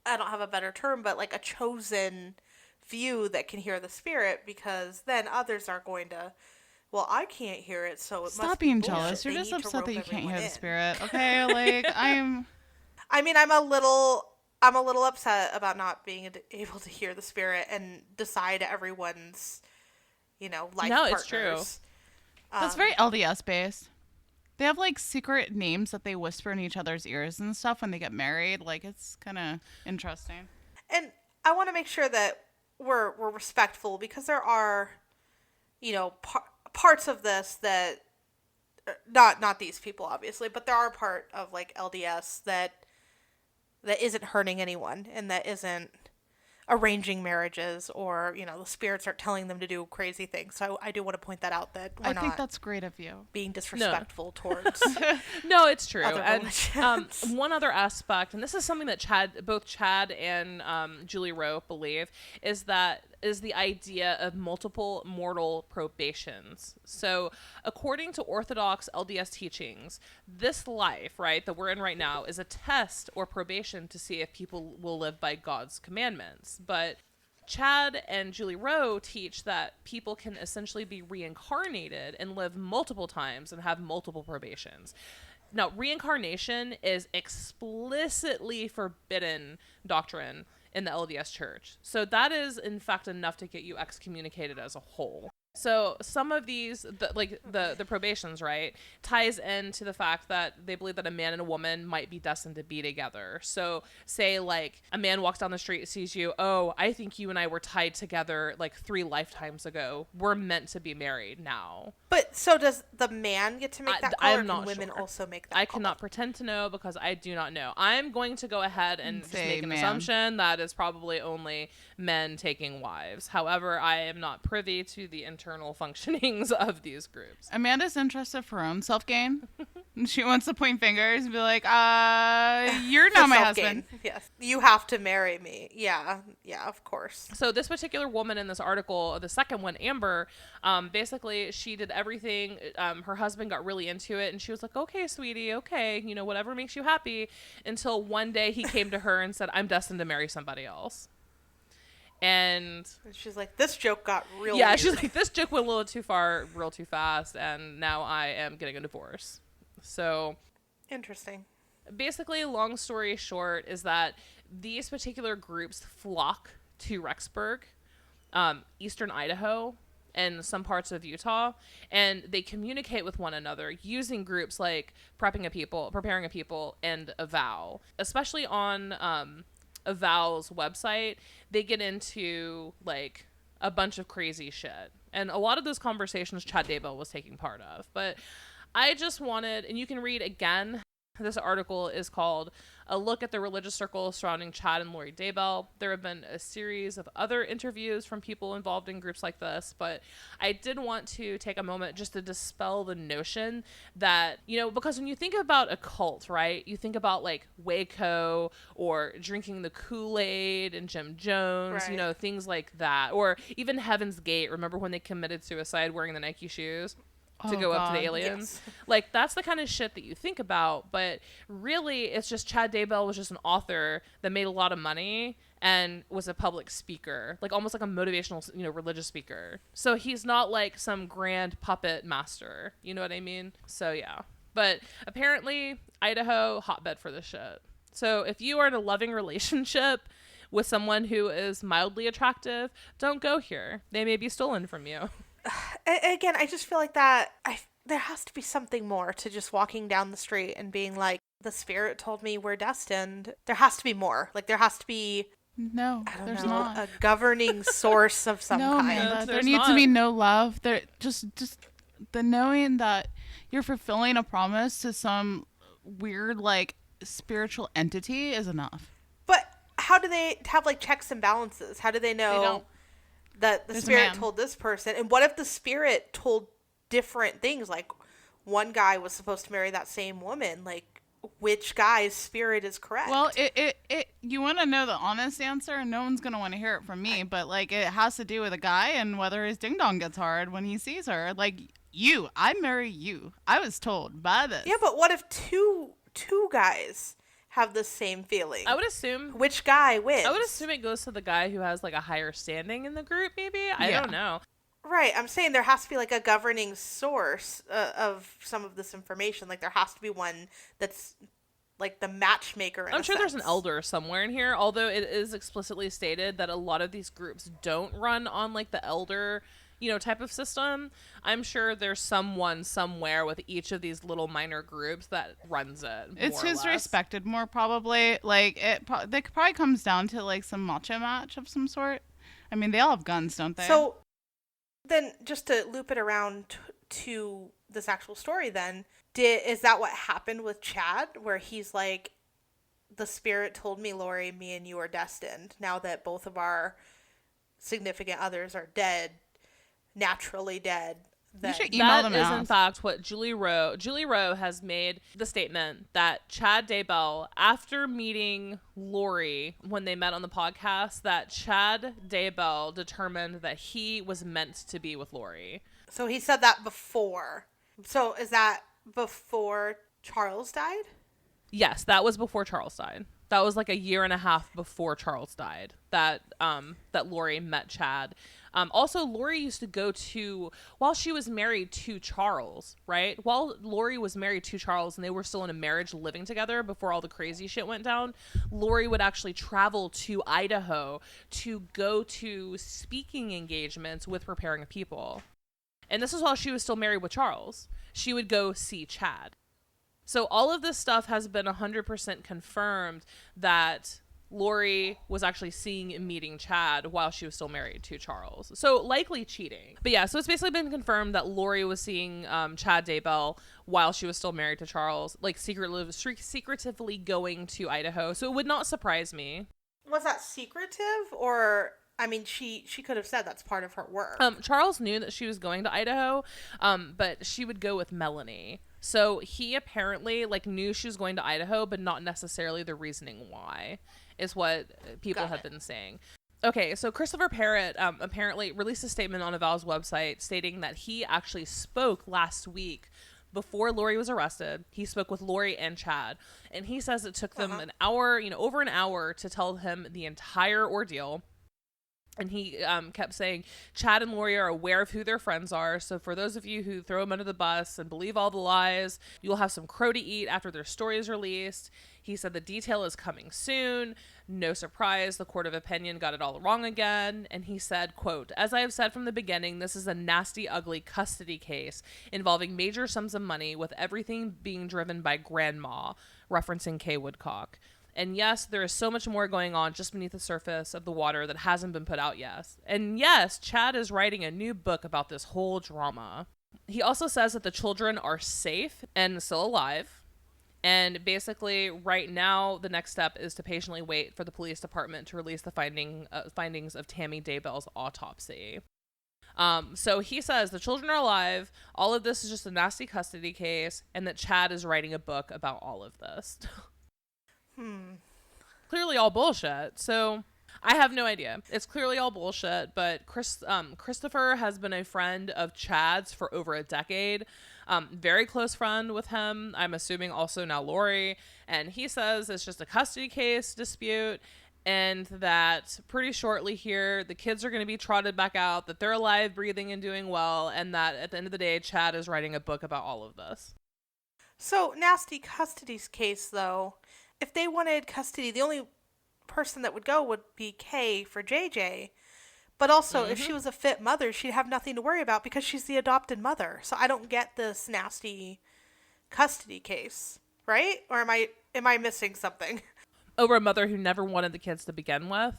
I don't have a better term, but like a chosen few that can hear the spirit, because then others are going to, well, I can't hear it, so it Stop must being be jealous. bullshit. You're just upset that you can't hear the in. spirit. Okay, like I'm a little upset about not being able to hear the spirit and decide everyone's, you know, life partners. No, it's true. That's very LDS based. They have like secret names that they whisper in each other's ears and stuff when they get married. Like, it's kind of interesting. And I want to make sure that we're respectful, because there are, you know, parts of this that not these people obviously, but there are part of like LDS that isn't hurting anyone, and that isn't arranging marriages, or, you know, the spirits aren't telling them to do crazy things. So I do want to point that out, that we're I think that's great of you. being disrespectful towards No, it's true. other And religions. one other aspect, and this is something that both Chad and Julie Rowe believe, is the idea of multiple mortal probations. So according to Orthodox LDS teachings, this life, right, that we're in right now is a test or probation to see if people will live by God's commandments. But Chad and Julie Rowe teach that people can essentially be reincarnated and live multiple times and have multiple probations. Now, reincarnation is explicitly forbidden doctrine in the LDS Church. So that is, in fact, enough to get you excommunicated as a whole. So some of these, the probations, right, ties into the fact that they believe that a man and a woman might be destined to be together. So say like a man walks down the street and sees you, oh, I think you and I were tied together like 3 lifetimes ago. We're meant to be married now. But so does the man get to make that call, or I'm can not women sure. also make that I call? cannot pretend to know, because I do not know. I'm going to go ahead and just Say make an man. assumption that is probably only men taking wives. However, I am not privy to the internal functionings of these groups. Amanda's interested for her own self gain. She wants to point fingers and be like, you're For not my self-gain. husband. Yes. You have to marry me. Yeah, of course. So this particular woman in this article, the second one, Amber, basically she did everything. Her husband got really into it, and she was like, okay, sweetie, okay, you know, whatever makes you happy, until one day he came to her and said, I'm destined to marry somebody else. And she's like, this joke got real yeah, weird. she's like, this joke went a little too far, real too fast, and now I am getting a divorce. So Interesting. basically, long story short, is that these particular groups flock to Rexburg, eastern Idaho, and some parts of Utah, and they communicate with one another using groups like Preparing a People, and A Vow. Especially on A Vow's website, they get into like a bunch of crazy shit. And a lot of those conversations Chad Daybell was taking part of. But I just wanted, and you can read again This article is called A Look at the Religious Circle Surrounding Chad and Lori Daybell. There have been a series of other interviews from people involved in groups like this, but I did want to take a moment just to dispel the notion that, you know, because when you think about a cult, right, you think about like Waco or drinking the Kool-Aid and Jim Jones, Right. you know, things like that. Or even Heaven's Gate. Remember when they committed suicide wearing the Nike shoes? To Oh, go up to the God. aliens. Yes. Like, that's the kind of shit that you think about, but really it's just Chad Daybell was just an author that made a lot of money and was a public speaker, like almost like a motivational, you know, religious speaker. So he's not like some grand puppet master, you know what I mean? So yeah. But apparently Idaho, hotbed for this shit. So if you are in a loving relationship with someone who is mildly attractive, don't go here. They may be stolen from you. Again, I just feel like there has to be something more to just walking down the street and being like, the spirit told me we're destined. There has to be more. Like, there has to be, No, I don't there's know, not. a governing source of some No, kind. man, there There's needs not. to be no love. There just the knowing that you're fulfilling a promise to some weird like spiritual entity is enough. But how do they have like checks and balances? How do they know don't. that the There's a spirit man. told this person? And what if the spirit told different things? Like, one guy was supposed to marry that same woman. Like, which guy's spirit is correct? Well, it you want to know the honest answer, and no one's gonna want to hear it from me. But like, it has to do with a guy and whether his ding dong gets hard when he sees her. Like, I marry you. I was told by this. Yeah, but what if two guys have the same feeling? I would assume Which guy wins? I would assume it goes to the guy who has like a higher standing in the group, maybe. I Yeah. don't know. Right, I'm saying there has to be like a governing source of some of this information. Like, there has to be one that's like the matchmaker. I'm sure there's an elder somewhere in here, although it is explicitly stated that a lot of these groups don't run on like the elder, you know, type of system. I'm sure there's someone somewhere with each of these little minor groups that runs it. It's more or who's less. respected more, probably. Like, it probably comes down to like some macho match of some sort. I mean, they all have guns, don't they? So then, just to loop it around to this actual story, then is that what happened with Chad, where he's like, the spirit told me, Lori, me and you are destined. Now that both of our significant others are dead, naturally dead. Then should email That them is, and in ask. fact, what Julie Rowe has made the statement that Chad Daybell, after meeting Lori when they met on the podcast, that Chad Daybell determined that he was meant to be with Lori. So he said that before. So is that before Charles died? Yes, that was before Charles died. That was like a year and a half before Charles died that Lori met Chad. Also, Lori used to go to, while she was married to Charles, right? While Lori was married to Charles and they were still in a marriage living together before all the crazy shit went down, Lori would actually travel to Idaho to go to speaking engagements with Preparing a People. And this is while she was still married with Charles. She would go see Chad. So all of this stuff has been 100% confirmed that Lori was actually seeing and meeting Chad while she was still married to Charles. So likely cheating. But yeah, so it's basically been confirmed that Lori was seeing Chad Daybell while she was still married to Charles, like secretively going to Idaho. So it would not surprise me. Was that secretive, or I mean, she could have said that's part of her work. Charles knew that she was going to Idaho, but she would go with Melanie. So he apparently like knew she was going to Idaho, but not necessarily the reasoning why, is what people have been saying. Okay, so Christopher Parrott apparently released a statement on Avow's website stating that he actually spoke last week before Lori was arrested. He spoke with Lori and Chad, and he says it took them an hour, over an hour, to tell him the entire ordeal. And he kept saying, Chad and Lori are aware of who their friends are. So for those of you who throw them under the bus and believe all the lies, you'll have some crow to eat after their story is released. He said the detail is coming soon. No surprise, the court of opinion got it all wrong again. And he said, quote, as I have said from the beginning, this is a nasty, ugly custody case involving major sums of money with everything being driven by grandma, referencing Kay Woodcock. And yes, there is so much more going on just beneath the surface of the water that hasn't been put out yet. And yes, Chad is writing a new book about this whole drama. He also says that the children are safe and still alive. And basically, right now, the next step is to patiently wait for the police department to release the findings of Tammy Daybell's autopsy. So he says the children are alive, all of this is just a nasty custody case, and that Chad is writing a book about all of this. Clearly all bullshit. So I have no idea. It's clearly all bullshit, but Christopher has been a friend of Chad's for over a decade. Very close friend with him. I'm assuming also now Lori. And he says it's just a custody case dispute, and that pretty shortly here, the kids are going to be trotted back out, that they're alive, breathing, and doing well, and that at the end of the day, Chad is writing a book about all of this. So, nasty custody's case, though, if they wanted custody, the only person that would go would be Kay for JJ. But also, if she was a fit mother, she'd have nothing to worry about because she's the adopted mother. So I don't get this nasty custody case, right? Or am I missing something? Over a mother who never wanted the kids to begin with.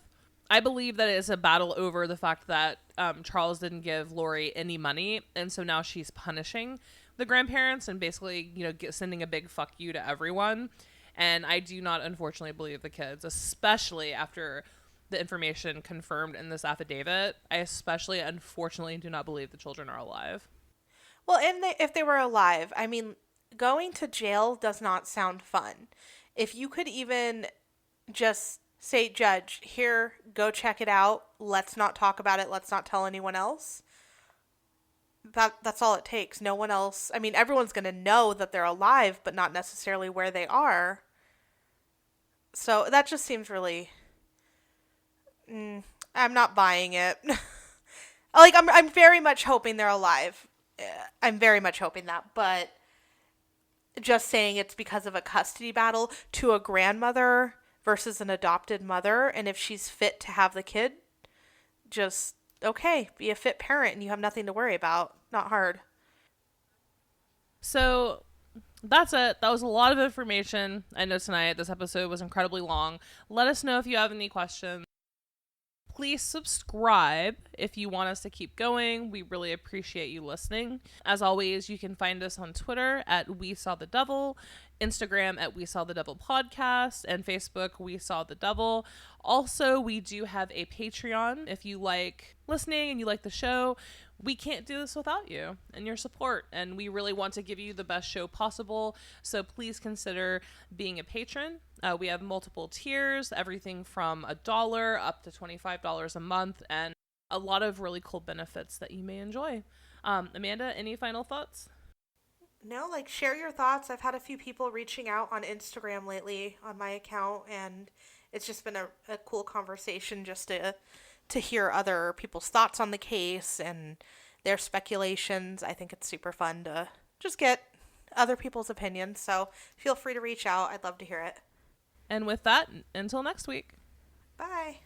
I believe that it is a battle over the fact that Charles didn't give Lori any money, and so now she's punishing the grandparents and basically, sending a big fuck you to everyone. And I do not, unfortunately, believe the kids, especially after the information confirmed in this affidavit. I especially, unfortunately, do not believe the children are alive. Well, and if they were alive, I mean, going to jail does not sound fun. If you could even just say, Judge, here, go check it out. Let's not talk about it. Let's not tell anyone else. That's all it takes. No one else. I mean, everyone's going to know that they're alive, but not necessarily where they are. So that just seems really... I'm not buying it. Like, I'm very much hoping they're alive. I'm very much hoping that, but just saying it's because of a custody battle to a grandmother versus an adopted mother, and if she's fit to have the kid, just, okay, be a fit parent and you have nothing to worry about. Not hard. So that's it. That was a lot of information. I know tonight this episode was incredibly long. Let us know if you have any questions. Please subscribe if you want us to keep going. We really appreciate you listening. As always, you can find us on Twitter at We Saw the Devil, Instagram at We Saw the Devil Podcast, and Facebook We Saw the Devil. Also, we do have a Patreon. If you like listening and you like the show, we can't do this without you and your support, and we really want to give you the best show possible, so please consider being a patron. We have multiple tiers, everything from $1 up to $25 a month, and a lot of really cool benefits that you may enjoy. Amanda, any final thoughts? No, share your thoughts. I've had a few people reaching out on Instagram lately on my account, and it's just been a cool conversation just to hear other people's thoughts on the case and their speculations. I think it's super fun to just get other people's opinions, so feel free to reach out. I'd love to hear it. And with that, until next week. Bye.